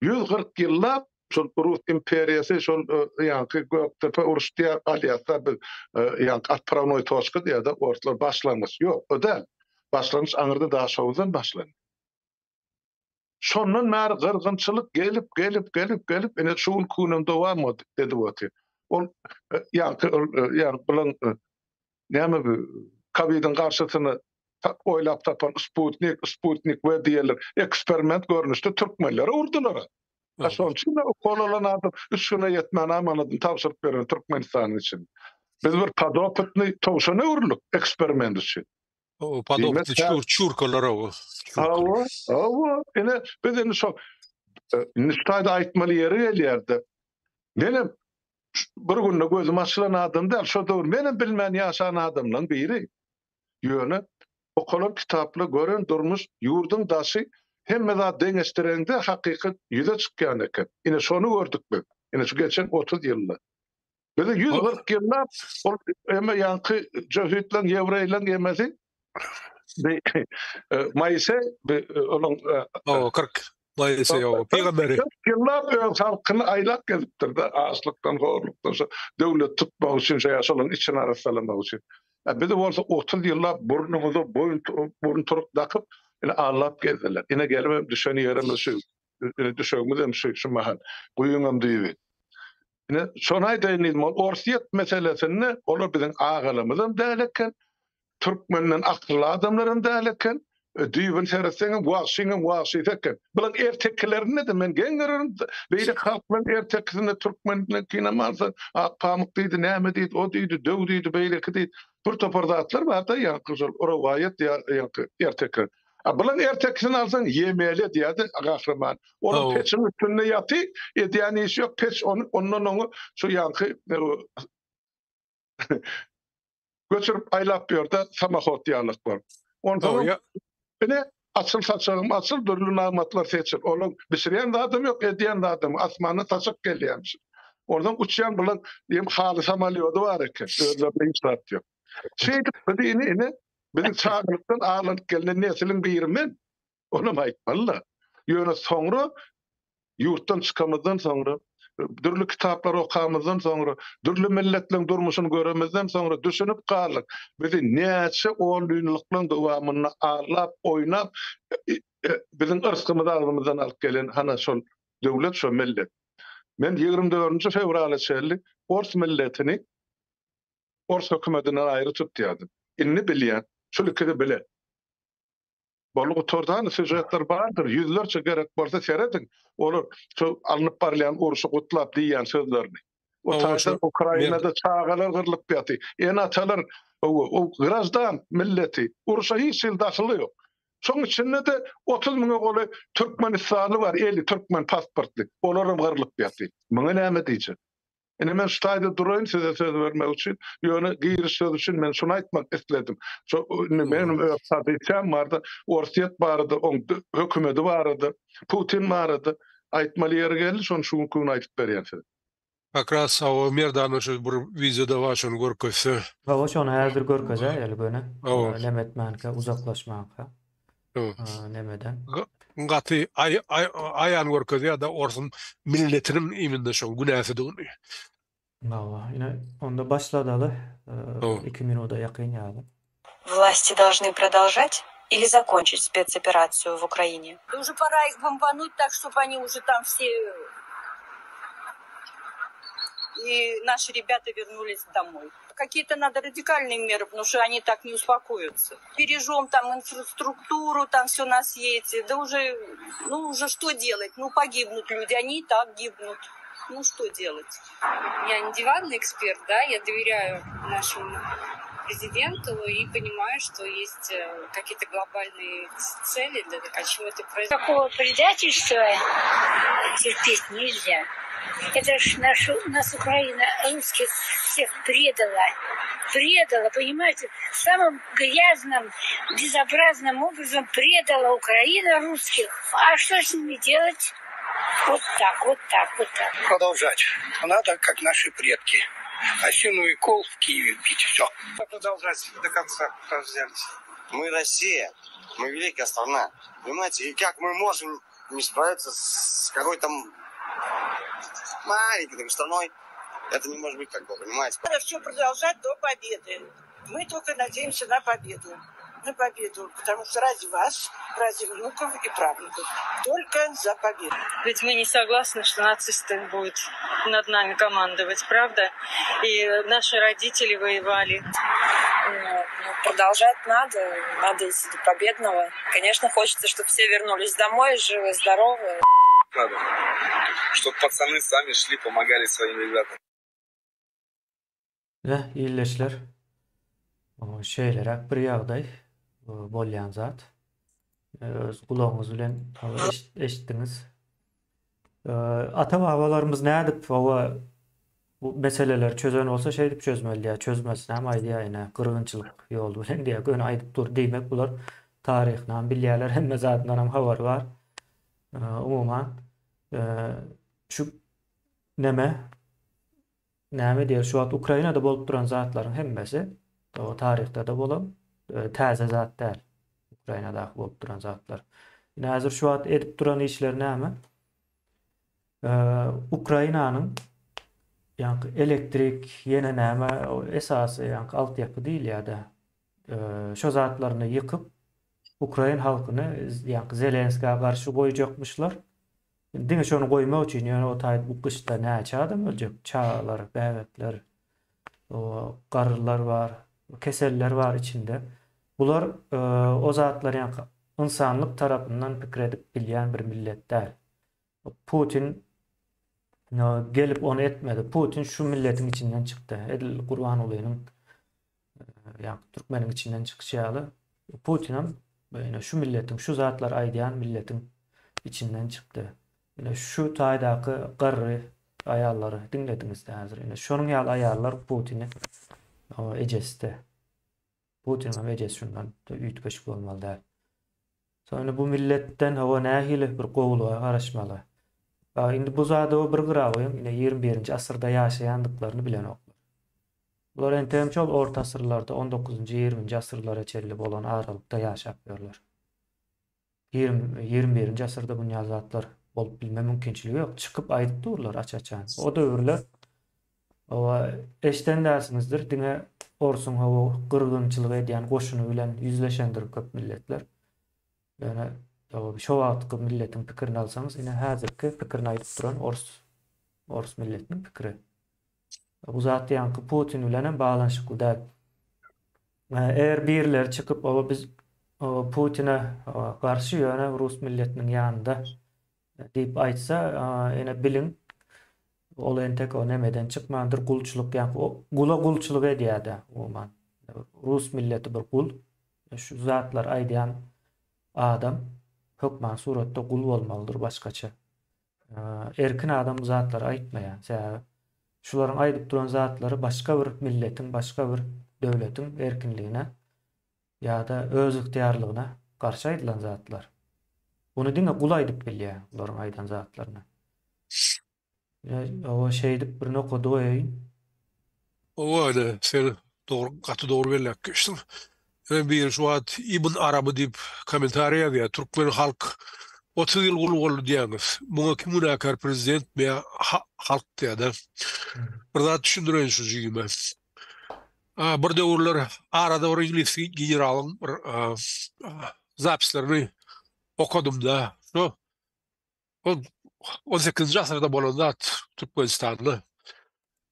140 ýyllap şol Rus imperiýasy şol ýanky Göktepe uruşdýar alýatda ýanky atpravnoy toçky diýär-de ortalar başlanmys. Ýok, o da başlanmys aňyrda daha şowdan başlandy. Şondan bäri gyrgynçylyk gelip ene şol kunum dowam etdi dedi. Ol ýanky bilen näme bu Covid'in karşısını oylap tapan Sputnik we diýerler eksperiment görnüşde Türkmenlere urdular. Şoň üçin o kolalan adam üstüne yetmän amanadyny tapşyryp beren Türkmenistan üçin. Biz bir padopytny towşana urluk eksperiment üçin. O padopytny çurkalara o. Awa, ene biz ene şo nistaýda aýtmaly ýeri gelýärdi. Menem bir günde gözüm açylan adam däl, şo dowr menem bilmän ýaşan adamlaryň biri. Ýöne okulan kitaply gören durmuş ýurdun daşy hemme zat deňeşdirende hakykat ýüze çykýan eken. Ine şonu gördük biz. Ine şu geçen 30 ýylda. Biz 140 ýyllap ol emme ýanky Jöhütlen Ýewreýlen gemesi Maýse onun 40 Maýse ýok. Peýgamberi. Ýyllap öz halkyny aýlap gezipdir de açlykdan, horlukdan, döwlet tutmak üçin şeýaşylaryň içine arasalamak üçin. Biz de bolsa 30 ýyllap burnumuza boyun turup dakyp ağlap gezdiler. Ine gelmem düşen ýerimiz şu. Düşegimiz şu mahal. Guýuňam diýip. Ine şonaý daýynyp Orsiýet meselesini olar biziň agalymyzam däleken, Türkmenden akıllı adamlarım däleken, düýbün seretseňem wagşyňam teken. Bilen erteklerini de men geňerim. Beýle halkman erteklerini Türkmenle kinamalsa, pamuk diýdi, näme diýdi, o diýdi, döw diýdi, beýle diýdi. Bir topar zatlar bar da ýanky ora wayet ýanky ertekler. Bilen ertekini alsaň ýemeli diýdi gahrman. Onu peçin üstüne ýaty, edýän iş ýok, peç ondan onu şu ýanky götürüp aýlap ýörde samahot ýalyk bar. Ondan ene açyl saçagym açyl dürlü namatlar seçil. Onuň bisirýän adam ýok, edýän adam asmany taşyp gelýär. Oradan uçýan bilen diýim haly samalyody bar eken. Özlerine hiç tat ýok. Şeýdip ine biziň çağırlykdan ağlanıp gelen nesiliň birimen ona aýtmalylar. Ýöne soňra ýurtdan çykamyzdan soňra dürlü kitaplar okamyzdan soňra, dürlü milletleriň durmuşyny göremezden soňra düşünüp galyk. Bizi näçe oňlynlyklaryň dowamyny ağlap, oýnap biziň ırskymyzy ağzymyzdan alyp gelen hana şol döwlet, şol millet. Men 24-nji fevral çelli Ors milletini Ors hökümetinden aýry tutýardym. Inni bilýän, şolykdy bile. Bolu otordan süjetler bardyr, yüzlerçe gerek bolsa seredin. Olur, şu alınıp barlayan uruşu gutlap diýen sözlerini. O taşda Ukrainada çağalar gırılıp ýaty. En atalar o grazdan milleti uruşa hiç il daxily ýok. Şoň içinde de 30 000 goly Türkmenistany bar, 50 Türkmen pasportly. Olaram gırılıp ýaty. Muňa näme diýjek? Ene men ştaýda duraýyn, size söz bermek üçin, ýöne giriş söz üçin men şunu aýtmak isledim. Şo menim öýtsem bardy, Orsiýet bardy, hökümeti bardy, Putin bardy. Aýtmaly ýeri geldi, şonu şu gün aýtyp berýän size. Akras o merdan şu bir videoda başyny görkezse. O şonu häzir görkezä, ýaly böyle. Nemetmänke uzaklaşmakka. Nemeden. Gatı ayan görkezi ya da orsun milletinin iminde şol günäsi dugny. Vallahi yine onda başladalı O. 2 minuta yakın yani. Власти должны продолжать или закончить спецоперацию в Украине? Уже пора их бомбануть так, чтобы они уже там все... И наши ребята вернулись домой. Какие-то надо радикальные меры, потому что они так не успокоятся. Бережем там инфраструктуру, там все на свете. Да уже, уже что делать? Погибнут люди, они и так гибнут. Что делать? Я не диванный эксперт, да, я доверяю нашему президенту и понимаю, что есть какие-то глобальные цели, а чего это происходит. Такого предательства терпеть нельзя. Это ж нас Украина русских всех предала, понимаете, самым грязным, безобразным образом предала Украина русских. А что с ними делать? Вот так. Продолжать. Надо, как наши предки. Осиновый кол в Киеве пить. Все. Продолжать до конца, как взялись. Мы Россия, мы великая страна. Понимаете, и как мы можем не справиться с какой-то маленькой страной? Это не может быть такого, понимаете? Надо все продолжать до победы. Мы только надеемся на победу. Потому что ради вас, ради внуков и правнуков. Только за победу. Ведь мы не согласны, что нацисты будут над нами командовать, правда? И наши родители воевали. Продолжать надо идти до победного. Конечно, хочется, чтобы все вернулись домой, живы, здоровы. Надо, чтобы пацаны сами шли, помогали своим ребятам. Ve iyileşler. O şeyler bir yağday bolyan zat. Öz kulağınız bilen eşittiniz. Ata-babalarımız ne edip bu meseleler çözen olsa şey edip çözmeli ya. Çözmezsin ama aydı yayına kırgınçılık yolu bilen diye gönü aydıp dur demek bular tarihden bilyeler hem zatından hem havar var. Umuman şu neme diye şu an Ukrayna'da bolup duran zatların hemmesi o tarihte de bolan taze zat değil. Ukrayna'da bolup duran zatlar. Yine hazır şu an edip duran işler näme? Ukrayna'nın yani elektrik yine näme o esası yani altyapı değil ya da şu zatlarını yıkıp Ukrayna halkını yani Zelenski'ye karşı koyacakmışlar. Dine şonu koymak için yani o tayt bu kışta ne açadım olacak çağlar, bebekler, o karılar var, keseller var içinde. Bunlar o zatlar yani insanlık tarafından fikir edip bilyen bir milletler. Putin gelip onu etmedi. Putin şu milletin içinden çıktı. Edil Kurbanuly'nun yani Türkmen'in içinden çıkışalı. Putin'in böyle şu milletin, şu zatlar aydayan milletin içinden çıktı. Yine şu taydaki qarry ayarları dinlediniz de hazır. Yine şonun yal ayarlar Putin'i o eceste. Putin'in ecesi şundan ütkeşik olmalı da. Sonra bu milletten hava nahili bir qowluğa garaşmalı. Indi bu zada o bir gırawyň yine 21-nji asyrda ýaşaýandyklaryny bilen oklar. Bular entem çol orta asyrlarda 19-njy 20-nji asyrlara çelli bolan aralykda ýaşap ýörler. 21-nji asyrda bu ýazatlar bolup bilme mümkinçiligi ýok. Çykyp aýdyp durlar açaçan. O döwürler o eşden dersinizdir. Diňe orsun hawa gyrgynçylyk edýän goşuny bilen yüzleşendir köp milletler. Yani şu wagtky milletin pikirini alsanız yine häzirki pikirini aýdyp duran Ors milletinin pikiri. Bu zat ýanky Putin bilen baglanşykly däl. Eğer birler çıkıp biz Putin'e karşı ýöne Rus milletinin ýanynda diýip aýtsa, ene bilin ol entek o nemeden çykmandyr gulçuluk ýa-ni gula gulçuluk edýär-de umuman. Rus milleti bir gul. Şu zatlar aýdýan adam hökman suratda gul bolmalydyr başgaça. Erkin adam bu zatlara aýtmaýar. Şularyň aýdyp duran zatlary başga bir milletin, başga bir döwletin erkinligine ýa-da öz yktyarlygyna garşy aýdylan zatlar. Bunu diňe gul aýdyp bilýär, olaryň aýdan zatlaryna. O şeýdip bir nokta doýaýyn. O öyle sen doğru belirlek geçtin. Bir şu an İbn Arabı deyip komentariya diye Türkmen halk 30 yıl gulu diýäňiz. Muňa kim münäkär prezident veýa halk diýär. Bir zat düşündiren şu jygyma. Bir döwürler arada bir İngiliz generalyň bir zapislaryny okudum da. Şu 18-nji asyrda bolan zat Türkmenistanly.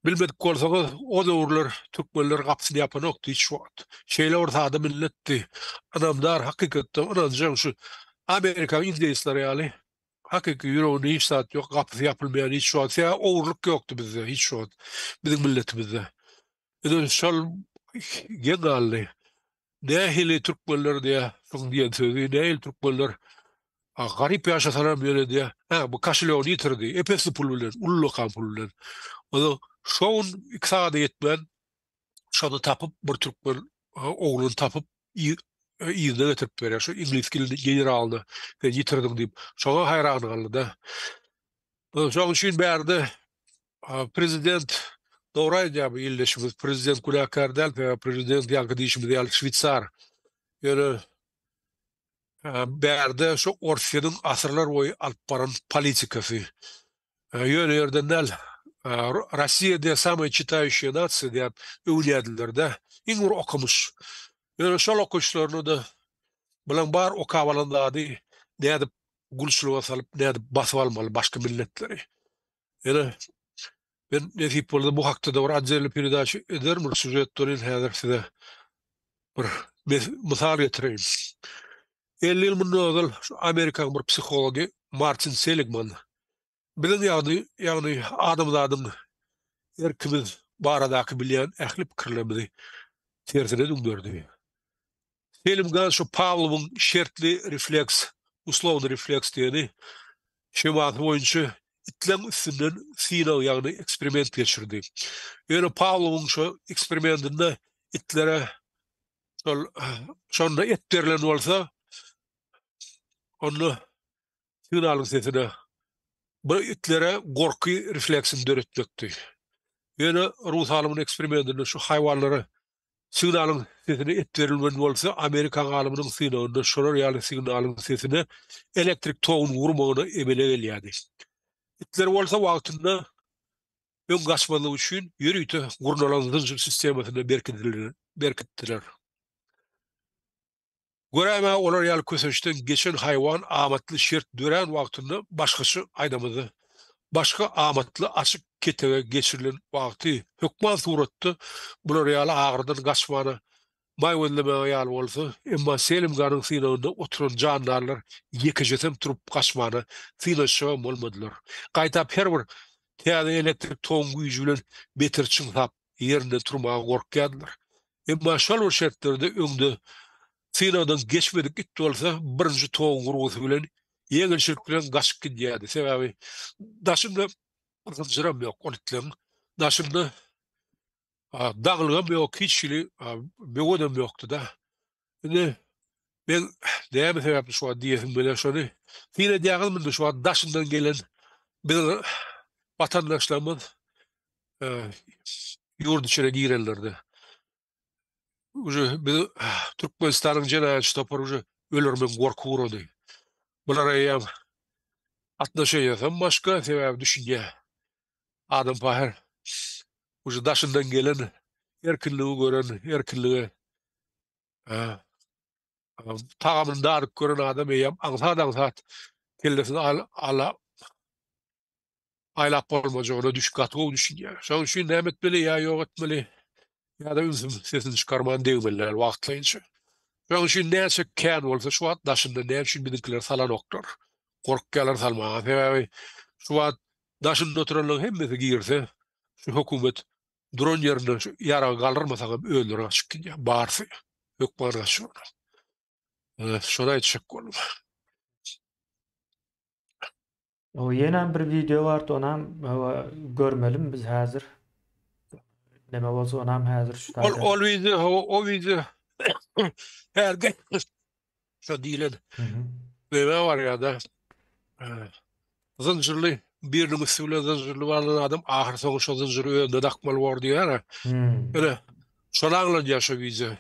Bilmedik bolsaňyz o döwürler türkmenler gapsyny ýapan okdy hiç wagt. Şeýle ortada milletdi. Adamlar hakykatda onanjaň şu Amerika İngilizler ýaly hakyky ýüreginde hiç zat ýok, gapsy ýapylmaýan hiç wagt. Ya owurlyk ýokdy bizde hiç wagt. Bizim milletimizde. Eden şol genally nähili türkmenler diýe soň diýen sözi nähili türkmenler garip ýaşasalar böyle diye. Bu kaşlyony ýitirdi. Epesli pul bilen, ullu kan pul bilen. Onu şoň iksada yetmen, şonu tapıp bir türkmen oğlunu tapıp ýyzyna getirip berýär. Şu İngiliz generalyny ben ýitirdim diýip, şoňa hayran galdy da. Şoň üçin bärde prezident doğru aýdýar ýyldaşymyz, prezident Gulakar däl, prezident ýa-da diýişimiz ýaly Şwitsar. Ýöne bärde şu Orsiýanyň asyrlar boýy alyp baran politikasy. Ýöne ýerden däl Россия самая читающая нация diýip öwlýärdiler de. Iň bir okumuş. Ýöne şol okuşlaryny da bilen bar okawalandady nädip gulşluga salyp nädip basyp almaly başga milletleri. Ýöne ben nädip boldy bu hakda da bir adjely peredaça ederim, bir sujetlerin häzir size bir misal getireyim. 50 yıl bundan Amerikan bir psihologi Martin Seligman bilen ýagny adamlaryň erkimiz baradaky bilýän ähli pikirlerimizi tersine döndürdi. Seligman şu Pavlov'un şertli refleks, uslovly refleks diýeni şemat boýunça itlen üstünden sinaw ýagny eksperiment geçirdi. Ýöne Pavlov'un şu eksperimentinde itlere şonda et berilen bolsa onu signalyň sesine bu itlere gorky refleksini döretmekdi. Ýöne Rus alymynyň eksperimentinde şu haýwanlara signalyň sesine et berilmeli bolsa, Amerika alymynyň signalyny şolar ýaly signalyň sesine elektrik togunu vurmagyna emele gelýärdi. Itler bolsa wagtynda öň gaçmalyk üçin ýürüýte gurnalan zynjyr sistemasyna berkitdiler. Göreme olar ýaly köseçden geçen haýwan amatly şert dören wagtynda başgaça aýdamady. Başga amatly açyk ketege geçirilen wagty hökman suratda bular ýaly agyrdan gaçmany maýwelleme ýaly bolsa, emma Selimganyň synagynda oturan jandarlar ýekejesem turup gaçmany synaşyga bolmadylar. Gaýtap her bir täze elektrik togun güýji bilen beter çyňsap ýerinde turmaga gorkýardylar. Emma şol şertlerde öňde Sinawdan geçmedik gitdi bolsa, birinji togun gurgusy bilen ýeňilçilik bilen gaçyp gidýärdi. Sebebi daşymda zynjyram ýok, onitleň daşymda dağılgam ýok, hiçli begodam ýokdy da. Ine ben näme sebäpli şu diýesim bilen şonu sine diýagym şu daşyndan gelen bir vatandaşlarymyz ýurt içine girenlerdi. Уже Türkmenistan'ın cenayet ştopar уже ölürmen gorku vurdu. Bulara ýam atnaşaýasam başga sebäp düşünýä. Adam pahar уже daşyndan gelen erkinligi gören, erkinligi tagamyny daryp gören adam ýam aňsat kellesini aýlap bolmajagyna düşüp gatyp düşünýär. Şoň üçin näme etmeli ýa ýok etmeli? Ya da üzüm sesini çıkarman değmeler vaktlayınca. Şoň üçin näçe kän bolsa şu wagt daşynda näçe bizimkiler salan oklar. Korkýarlar salmaga. Sebebi şu wagt daşynda oturanlar hemmesi girse, şu hökümet dron ýerinde ýara galdyrmasa öldür açyk barsy. Hökman gaşyr. Şoňa etjek bolum. O ýene bir video bardy, onam görmelim biz häzir. Neme bolsa onam häzir şu taýda. O video herge şu diýiledi. Neme var ýa-da zynjyrly biriniň üstüne zynjyrly bolan adam ahir soň şu zynjyry öňde dakmaly boldy ýa-da. Öyle şolaňla ýaşa video.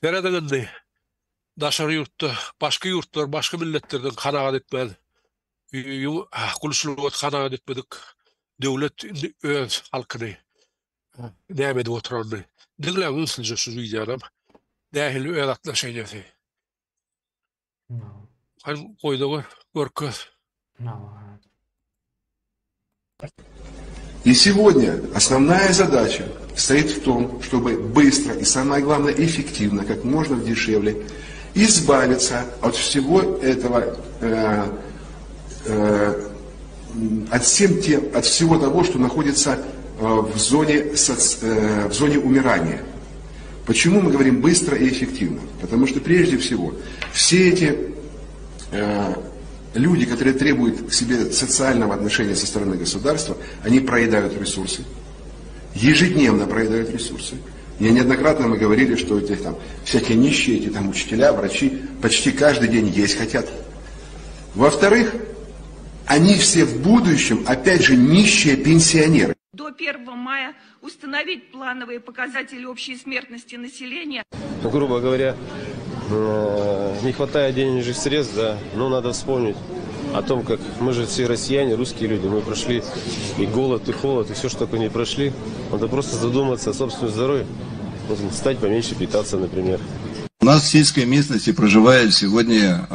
Beredeginde daşary ýurtda başga ýurtlar, başga milletlerden kanagat etmeli. Kulşuluğut kana etmedik. Devlet öz halkını devam edip oturanı. Digle ünsilce sözüydü adam. Dahil öz atlaşacaktı. Hani koydu görköz. И сегодня основная задача стоит в том, чтобы быстро и, самое главное, эффективно, как можно дешевле, избавиться от всего этого, от всего того, что находится в зоне умирания. Почему мы говорим быстро и эффективно? Потому что прежде всего все эти люди, которые требуют к себе социального отношения со стороны государства, они проедают ресурсы, ежедневно проедают ресурсы. Неоднократно мы говорили, что эти там всякие нищие, эти там учителя, врачи почти каждый день есть хотят. Во-вторых, они все в будущем, опять же, нищие пенсионеры. До 1 мая установить плановые показатели общей смертности населения. Грубо говоря, не хватает денежных средств, да, но надо вспомнить о том, как мы же все россияне, русские люди, мы прошли и голод, и холод, и все, что только не прошли. Надо просто задуматься о собственном здоровье, стать поменьше питаться, например. У нас в сельской местности проживает сегодня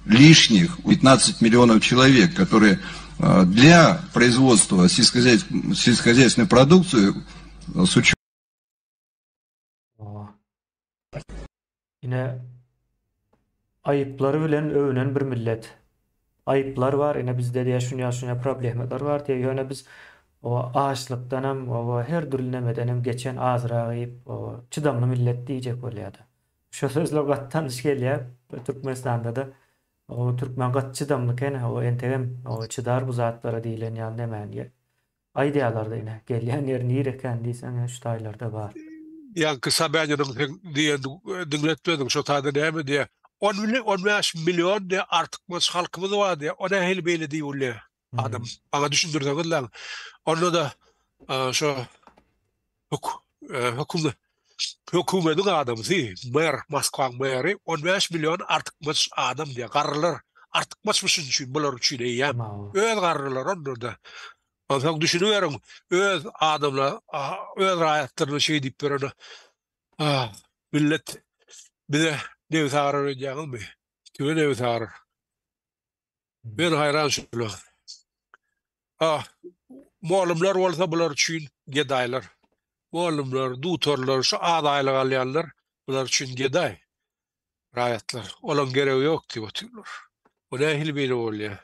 лишних 15 миллионов человек, которые для производства сельскохозяйственной продукции с учетом... Yine ayıpları bilen övünen bir millet. Ayıplar var. Yine bizde de şunya problemler var diye. Yine biz o ağaçlıktan hem o her türlü hem geçen azrağıyıp o çıdamlı millet diyecek oluyordu. Şu sözler kattan geliyor. Türkmenistan'da da o Türkmen kat çıdamlıken o entegem o çıdar bu zatlara değilen yani demeyen yer. Aydiyalarda yine geliyen yerini yireken değilsen şu taylarda var. Yani kısa beğendim diye dinletmedim şu tadı değil mi diye. 15 milyon diye artık mas halkımız var diye. O ne hel böyle diye oluyor adam. Bana düşündürdüğün lan. Onu da şu hükümetin adamı mer Moskva meri 15 milyon artık mas adam diye kararlar artık mas mısın için bunlar için ya. Öyle kararlar onu da. Onu düşünüyorum. Öyle adamlar öyle rahatlarını şey deyip böyle millet bir de ne utanır ödeyeceğim mi? Kime ne utanır? Ben hayran şöyle. Muallimler olsa bunlar için gedaylar. Muallimler, doktorlar, şu adaylar alayanlar bunlar için geday. Rahatlar. Olan gereği yok diyorlar. O ne hilbeyle oluyor.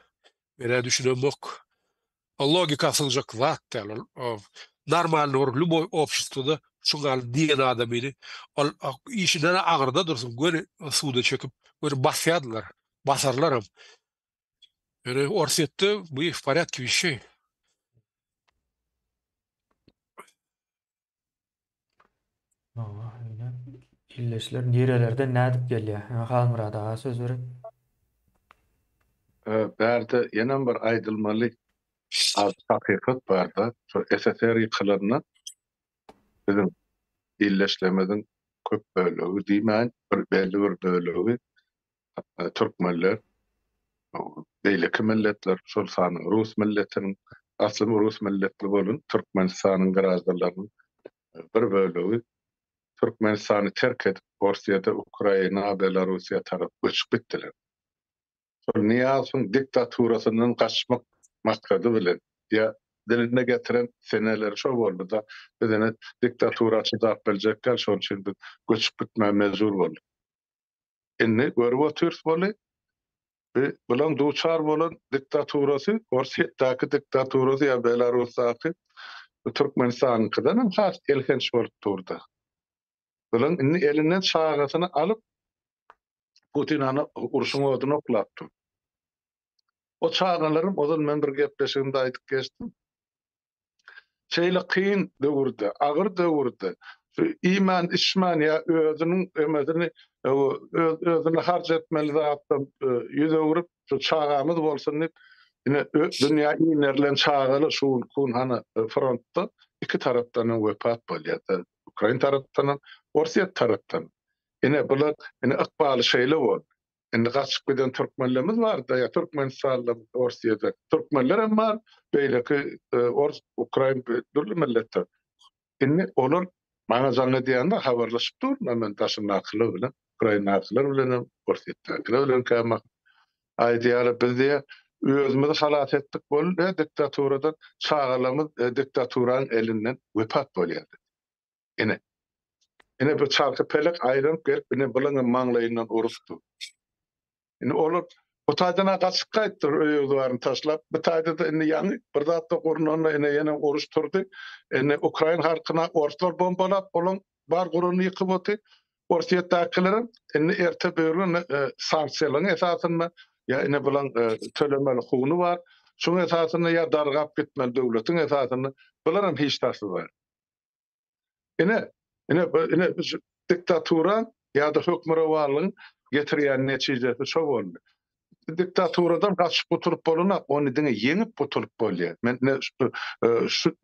Ben düşünüyorum yok. Logikasılacak zat derler. Normal любой обществоda şungal diyen adamını işinden ağırda dursun. Böyle suda çekip böyle basarlar. Yani orsiyette bu в порядке вещей. İlleşler nerelerden ne edip geliyor? Halmıra daha söz verin. Berde yenen bir aydılmalı az hakikat barda. Şu SSR yıkılarına bizim illeşlemedin köp bölüğü deymen bir belli bir bölüğü Türkmenler beyleki milletler şol sany Rus milletinin aslı Rus milletli bolun Türkmenistan'ın garazdalarının bir bölüğü Türkmenistan'ı terk edip Rusya'da Ukrayna, Belarusya taraf göçüp gittiler. Şol Niyaz'ın diktaturasından kaçmak maksadı bilen ya diline getiren seneler şo boldu da bizene diktatura çıdap bilecekler şol için göçüp gitmeye mecbur boldu. Enne görüp Türk bolu bulan duçar bolan diktaturası Rusya'daki diktaturası ya Belarus'taki Türkmenistan'ın kadının has elhenç bolup durdu. Bulan inni elinden şağasını alıp Putin ana urşun odunu oklattı. O çağanlarım odan men bir gepleşigimde aytıp geçtim. Şeyle kıyın döwürde, ağır döwürde. Şu iman işman ya özünün emedini özünü harc etmeli zatdan yüze vurup şu çağamız bolsun dip yine dünya inerlen çağalı şu kun hana frontta iki taraftan vepat bolýar. Ukrayna taraftan, Rusya taraftan. Yine bular yine ıkbaly şeyle bol. Indi gaçyp giden türkmenlerimiz bar da, ya Türkmenistan'da, Russiýada türkmenler hem bar, beýleki Ors, Ukrayn dürli milletler. Indi olar maňa zannet diýende habarlaşyp dur, men taşyn akly bilen, Ukrayn aklylar bilen, Russiýadakylar bilen käme aýdýaly bizde özümüzi halat etdik boldy, diktaturadan çağalamız diktaturanın elinden wepat bolýardy. Ene bu çarkı pelek ayrılıp gelip beni bulanın mağlayından uruptu. Ene olar bu taydana kaçıp kayttır öýüzlerini taşlap, bu tayda da ene ýany bir zatda gurunana ene ýene uruşturdy. Ene Ukrayn halkyna ortlar bombalap bolan bar gurunu ýykyp oty. Russiýadakylaryň ene erte böwrüň sanksiýalaryň esasynda ya ene bulan tölemeli hukuny bar. Şoň esasynda ya dargap gitmeli döwletiň esasynda bularyň hiç tasy bar. Ene diktatura ya da hökmürawalygyň getirýän netijesi şo boldy. Diktaturadan gaçyp oturup bolana, ony diňe ýeňip oturup bolýar. Men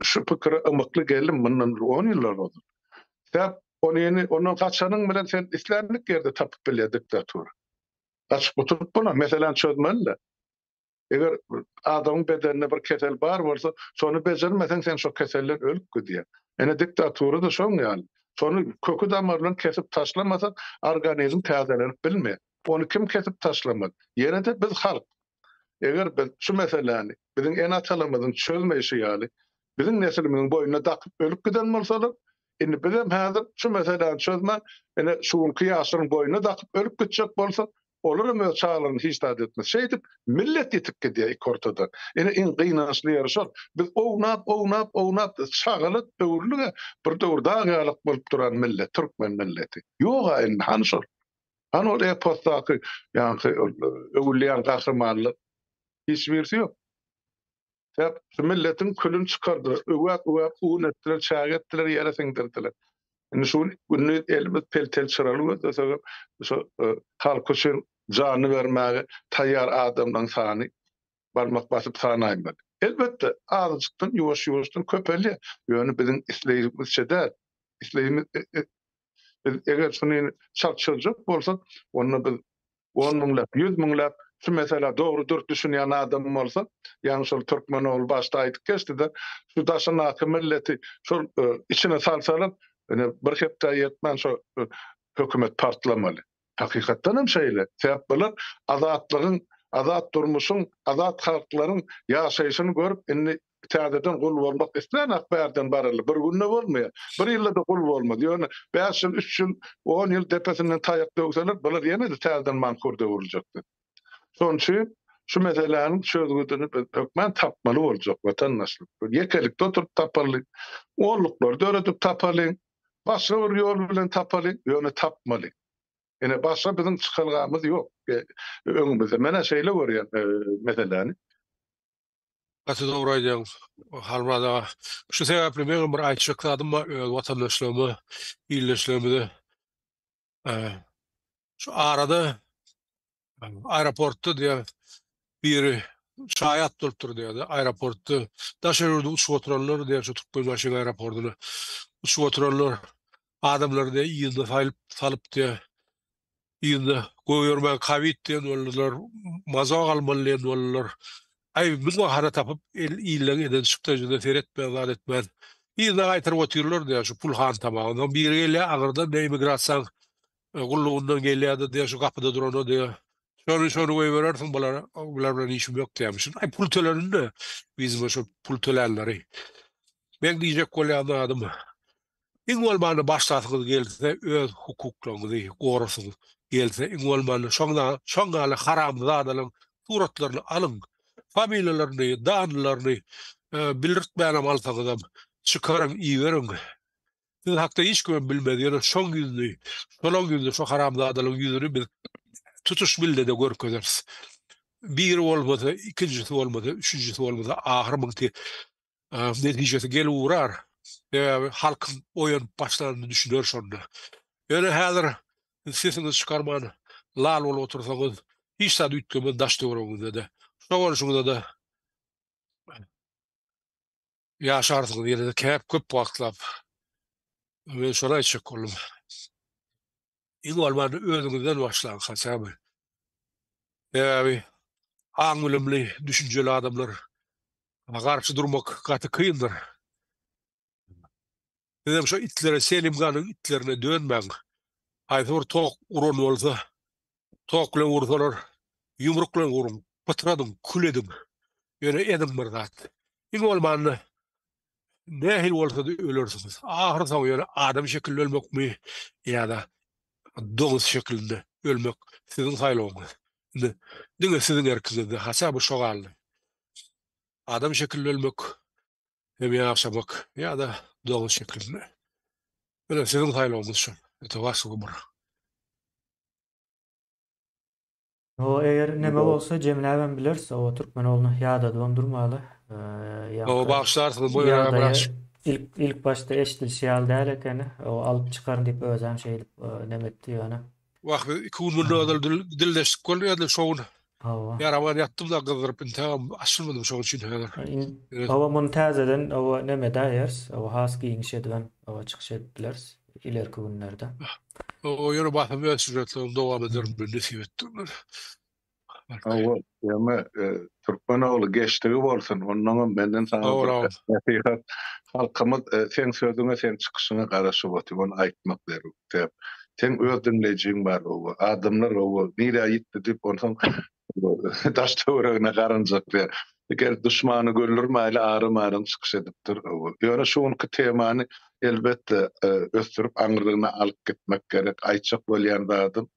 şu pikir ymykly geldim mundan 10 ýyllar boldy. Täp ony onuň gaçanyň bilen sen islämlik ýerde tapyp bilýär diktatura. Gaçyp oturup bolan meselen çözmeli. Eger adamyň bedenine bir kesel bar bolsa, şonu bejermesen sen şo keseller ölüp gidýär. Ene diktatura da şoň ýaly. Şonu kökü damarlaryny kesip taşlamasak organizm täzelenip bilmeýär. Onu kim kesip taşlamady? Ýene-de biz halk. Eger biz şu meseleni biziň en atalarymyzyň çözmeýişi ýaly, biziň neslimiziň boýuna dakyp ölüp giden bolsalar, indi biz hem häzir şu meseleni çözmek, ene şu kıýaşyň boýuna dakyp ölüp gitjek bolsa, olur mu çağlaryny hiç taýt etmez. Şeýdip millet ýetip gidýär iki ortada. Ene en gynançly ýeri şol. Biz ownap çağalyp öwürlüge bir döwürde galyp bolup duran millet, türkmen milleti. Ýoga indi han şol. Han ol e-postaky ýa-ni öwürleýän gahrmanlyk hiç birisi ýok. Täp şu milletin külün çykardy. Öwäp un etdiler, çağa etdiler, ýere siňdirdiler. Indi şu günni elbet peltel çıralyp şu halk üçin jany bermäge taýýar adamlaryň sany barmak basyp sanaýmady. Elbetde azjykdan ýuwaş-ýuwaşdan köpelýär. Ýöne biziň isleýimiz çeder. Isleýimiz eger şunu çarçyljak bolsa, onu biz 10 miňlap, 100 miňlap şu mesela doğru dürk düşünýän adam bolsa, ýani şol türkmen ol başda aýdyp geçdi-de, şu daşynaky milleti şol içine salsalar, bir hepde ýetmän şo hökümet partlamaly. Hakykatdan hem şeýle. Sebäp bolar azatlygyň, azat durmuşyň, azat halklaryň ýaşaýyşyny görüp indi täzeden gul bolmak isleýän akbardan barly. Bir günde bolmaýar. Bir ýylda gul bolmady. Ýöne 5 ýyl, 3 ýyl, 10 ýyl tepesinden taýak döwseler, bular ýene-de täzeden mankur döwürjakdy. Şoň üçin şu meselelerin çözgüdüni hökmen tapmaly boljak watandaşlyk. Ýekelikde oturup tapaly. Oğluklar döredip tapaly. Başga bir ýol bilen tapaly, ýöne tapmaly. Ene başga biziň çykylgamyz ýok. Öňümizde mene şeýle görýän meselelerini. Gaty dogry aýdýaň. Halmada şu sebäpli men bir aýtjakladım watandaşlarymyzy, ýyldaşlarymyzy şu arada aeroportda diýär biri çaýat durupdyr diýär. Aeroportda daşaryrda uçup oturanlar diýär, şu Türkmen maşyny aeroportyna uçup oturanlar adamlar diýär ýylda salyp diýär. Ýylda goýurma kawit diýen bollar, mazak almaly bollar. Ay biz wahara tapyp ýyllaň eden şykdyjyda seretmän zat etmän. Ýylda gaýtyryp otyrlar diýär şu pulhan tamamyndan biri gelýär agyrda immigrasiýa gullugundan gelýär diýär şu gapyda duran diýär. Şonu goýberersiň bular bilen işim ýok diýmişin. Ay pul töleninde biz şu pul tölenleri. Men diýjek bolýan adam. Iň bolmany başlatygy gelse öz hukuklaryny gorasyň gelse iň bolmany şoňa haram zadalyň suratlaryny alyň. Familiýalaryny, danlaryny bildirtmän alsaňyzam çykaryň, iýeriň. Siz hakda hiç kim bilmediýär, şoň ýüzünde şo haram zadalyň ýüzüni biz tutuş bilde de görkezeriz. Bir olmadı, ikincisi olmadı, üçüncüsü olmadı, ahırmıntı neticesi gel uğrar. Halkın oyun başlarını düşünür sonra. Yani hazır sesiniz çıkarmanı, lal ol otursanız, hiç tadı ütkemen daştı oranız dedi. Şoňa da yaşarsınız, yine de köp vakitlap. Ben şuna aýtjak boldum. Iň bolmany özüňizden başlaň, haçamy. Yani aňylimli, düşünjeli adamlar garşy durmak gaty kyndyr. Dedim şu itlere Selim Ganyň itlerine dönmäň. Aýdyr tok uran bolsa, tok bilen ursalar, yumruk bilen urun, pıtradyň, küledim. Ýöne edim bir zat. Iň bolmany nähil bolsa da ölersiňiz. Ahir soň ýöne adam şekilde ölmekmi ýa-da doňuz şekilde ölmek siziň saýlawyňyz. Diňe siziň erkiňizde hasaba şogaldy. Adam şekilde ölmek hem ýaşamak ýa-da doňuz şekilde. Böyle siziň saýlawyňyz şu. Ete wasy gumur. O eger neme bolsa Cemilem bilerse o Türkmenolunu ýa-da dondurmaly. O bagşlarsynız bu ýa-da ýere bıraş. ilk başta eşdilşýal däl ekeni o alyp çykaryn diýip özüm şeýlip nemetdi ýöne. Wagt 2 gün dildeşik bolýardy şoň. Ýaraman ýatdym da gyzyryp intam aşylmadym şoň üçin häzir. Awa muny täzeden awa neme däýers, awa has giňişedilen awa çykyş etdiler ilerki günlerde. O ýöne bahym ösüretler dowam ederim bir nesip etdiler. Awa ýa-ma Türkmenowly geçdigi bolsun, ondan menden saňa nasihat halkymyz sen sözüňe sen çykyşyna garaşyp otyp, onu aýtmak berip. Sen öz dinleýijiň bar o adamlar o nire aýtdy diýip ondan daş töwregine garanjak ber. Eger düşmany görülür maýly arym çykyş edipdir. Ýöne şuňky temany elbetde östürüp aňyrlygyna alyp gitmek gerek. Aýtjak bolýan adam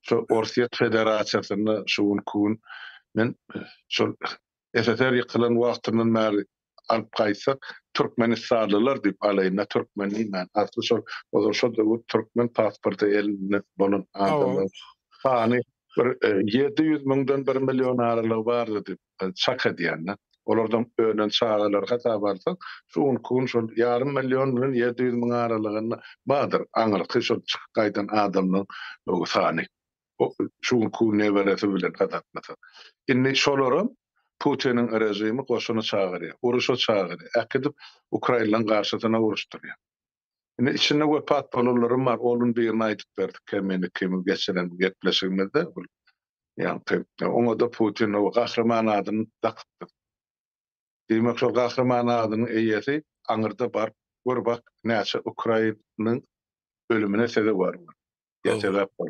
şu Orsiýet Federasiýasyny şuň men şol SSR ýykylan wagtyndan bäri alyp gaýsak Türkmenistanlylar diýip alaýna Türkmenlimen asly şol Türkmen pasporty eline bolan adamlar. Sany 700 miňden 1 million aralygy bardy diýip şak edýänler. Olardan öňden çağalar hata barsak şuň şol ýarym million bilen 700 miň aralygyny bardyr. Aňyrky şol gaýdan adamlaryň o sany. Şuň neberesi bilen hatatmasa. Indi şolaram Putinin rejimi goşuny çağırýar. Uruşa çağırýar. Äkidip Ukrainaň garşysyna uruşdurýar. Indi içinde wepat bolanlarym bar. Olun birini aýdyp berdik. Kim geçiren gepleşigimizde. Ýani oňa da Putin o gahrman adyny takypdy. Demek şol gahrman adynyň eýesi aňyrda bar. Gorbak näçe Ukrainanyň ölümine sebep bar. Sebep bar.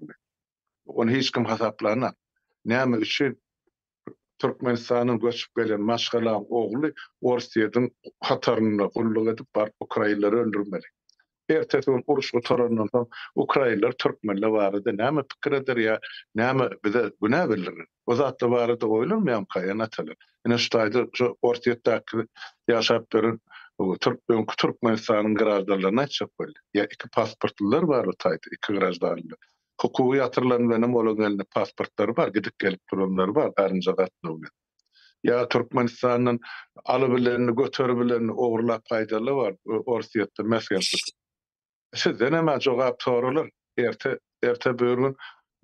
Onu hiç kim hasaplarına. Näme üçin Türkmenistanyň göçüp gelen maşgalan ogly Orsiýetin hataryna gulluk edip bar Ukrainalary öldürmeli. Ertesi gün uruş otarandan soň Ukrainalar Türkmenler barada näme pikir eder ýa näme bize güne bilir. O zatda barada oýlanmaýan kaýanatylar. Ene şu taýda şu Orsiýetde ýaşap beren Türkmenistanyň garajdalaryna çykyp boldy. Ýa iki pasportlylar bar o taýda, iki garajdallar. Hukuky ýatyrlanmanym bolan elinde pasportlar bar, gidip gelip duranlar bar, garynja gatnawy. Ya Türkmenistanyň alybilerini, götüribilerini ogurlap gaýdaly bar, Orsiýetde meselen. Sizden näme jogap soralar? Erte bugün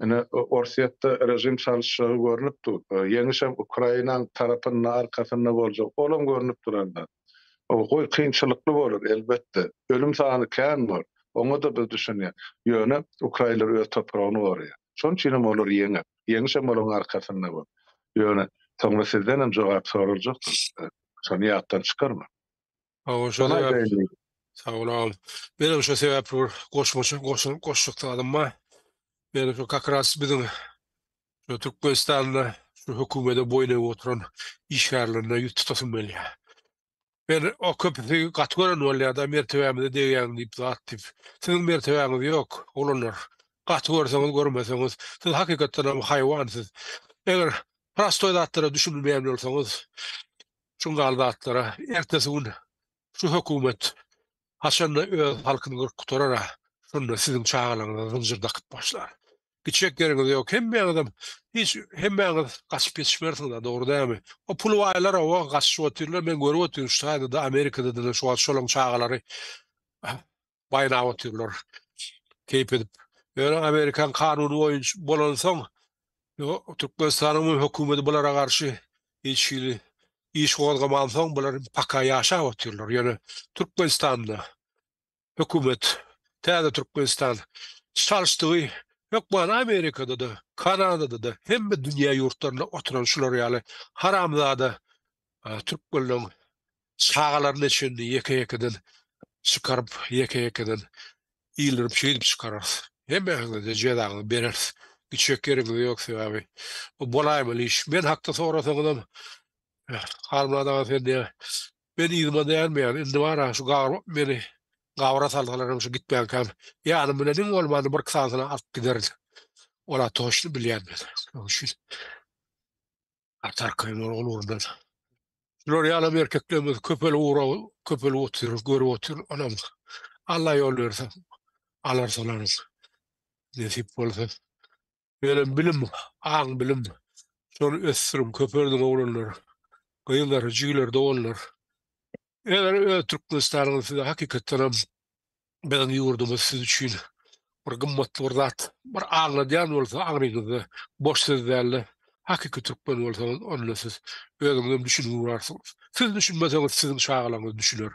ene Orsiýetde rejim çalyşygy görnüpdi. Ýeňişem Ukrainaň tarapyna arkasyna boljak, olam görnüp duranda. O goý kynçylykly bolar elbetde. Ölüm sany kän bar. Oňa da biz düşünýär. Ýöne Ukrainalar öz topragyny gorýar. Şoň üçin olar ýeňişem olaň arkasyna bar. Ýöne soňra sizden hem jogap soraljak. Şonu ýatdan çykarma. Sağ olun. Benim şu sebep koşuşukta adamma. Benim şu kakras bizim şu Türkmenistan'da şu hükümete boyuna oturan işgärlerine yüz tutasım belli. Ben o köpüsü katgoran olya da mertebemde deýän diýip zatdyp. Siziň mertebeňiz ýok, olanlar. Katgorsaňyz görmeseňiz, siz hakykatdan haýwansyz. Eger prastoy zatlara düşünmeýän bolsaňyz, şuňal zatlara ertesi gün şu hökümet haşanda öz halkyny kurtarara, şunda siziň çağalaňyzy zynjyrdakyp başlar. Geçek geriňiz ýok, hemmeňiz gaçyp geçmersiňiz da dogry dämi? O pul waýlar o gaçyp oturlar, men görüp oturýan şaýda da Amerikada da şolaň çağalary baýnap oturlar. Keýp edip. Ýöne Amerikan kanuny boýunça bolan soň, Türkmenistanyň hökümeti bulara garşy iş gozgamaň soň bular paka ýaşap oturlar. Ýöne Türkmenistanda hökümet, täze Türkmenistan çalyşdygy Yok bana Amerika'da da, Kanada'da da, hem de dünya yurtlarında oturan şular yani haramzada Türk bölümünün sağalarının içinde yeke-yekeden çıkarıp yeke-yekeden iyilirip şeydip çıkarırız. Hem de cedağını veririz. Küçük yerinde yoksa abi. O bolaymalı iş. Ben hakta sonrasından halımlardan sen diye ben iyilime değermeyen indi var ha şu beni gavra saldılarım şu gitmeyen kam. Yani bile din olmadı bir kısansına at giderdi. Ola toşlu bilen ben. O şey. Artar kaynar olurdan. L'Oreal erkeklerimiz köpel uğra, köpel otur, görü otur. Anam. Allah yol versin. Allah salarız. Nesip olsa. Benim bilim, ağın bilim. Sonra östürüm köpelden oğlanlar. Kıyılar, cüyler de onlar. Eğer Türkmenistan'ın size hakikaten ben yurdumuz siz için bir gımmatlı bir zat. Bir ağlayan olsa ağrınızda boş sözlerle hakiki Türkmen olsa onunla siz özünüzden düşünün uğrarsınız. Siz düşünmeseniz sizin şağalarınız düşünür.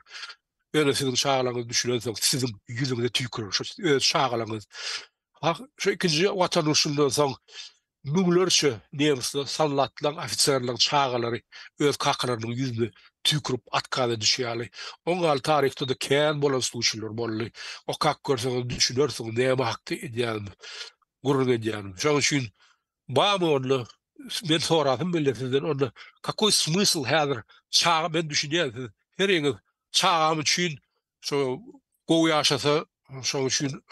Öyle sizin şağalarınız düşünürseniz sizin yüzünüze tükürür. Şağalarınız. Şu ikinci vatandaşından sonra münglerçe Nemis'te sallatılan ofisörlerin şağaları öz kaklarının yüzüne tükürüp atkada düşüyorlar. Onlar tarihte de kän bolan suçlular bolly. O kak görseňiz düşünürsüň näme hakdy edýän, gurur edýän. Şoň üçin bamy only men soradym bile sizden onda kakoy smysl häzir çağa men düşünýär. Her ýene çağam üçin şo gowy ýaşasa şoň üçin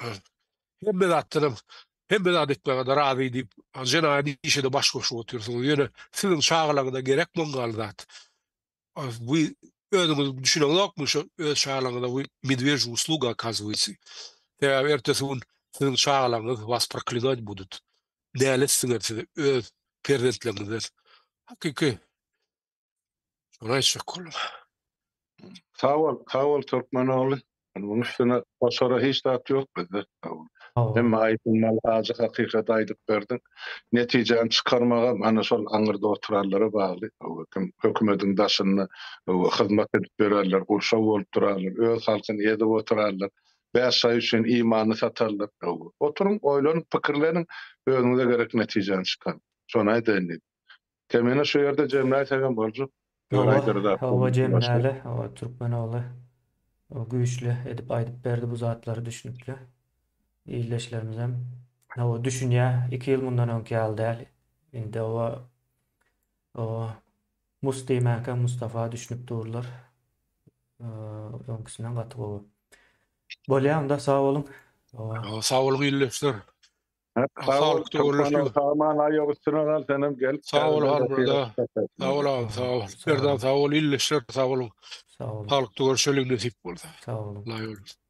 hem bedatlarım hem bedatlıklara da razı edip jenayet işe de baş koşup otursunuz. Yani sizin çağlarınızda gerek mongal zat. Bu özünüz düşünün yok mu şu öz çağlarınızda bu medvежью услуга оказывается. Ya ertesi gün sizin çağlarınız вас проклинать будут. Değerlisiniz size öz perdentlerinizden. Hakiki. Şuna şükür. Sağ ol Türkmenoğlu. Bunun üstüne sonra hiç dert yok bizde. Hem aytın mal azı hakikat aydıp verdin. Neticeni çıkarmağa ana şol aňyrda oturarlara bağlı. Hökümetin daşyny hyzmat edip bererler, gurşa bolup durarlar, öz halkyny edip oturarlar. Beşay üçin imanı satarlar. Oturun, oýlanyp pikirleniň, özüňize gerek netijeni çıkar. Şonu aýdyn. Kemene şu ýerde Cemil Tegan bolju. Hava Cemil'le, o Türkmenoğlu o güýçli edip aýdyp berdi bu zatlary düşünüpli. İyileşlerimiz hem o düşünýä 2 ýyl mundan öňki ýaly däl. Indi o Mustafa Mustafa düşünüp durlar. Öňkisinden gaty gowy. Bolýam da sağ olun. Sağ olun iyileşler. Sağ ol. Aman aýagy üstüne gal senem gel. Sağ ol harmada. Sağ ol. Sağ ol. Berdan sağ ol iyileşler. Sağ olun. Sağ olun. Sağlıklı görüşelim nasip bolsa. Sağ olun. Allah yol versin.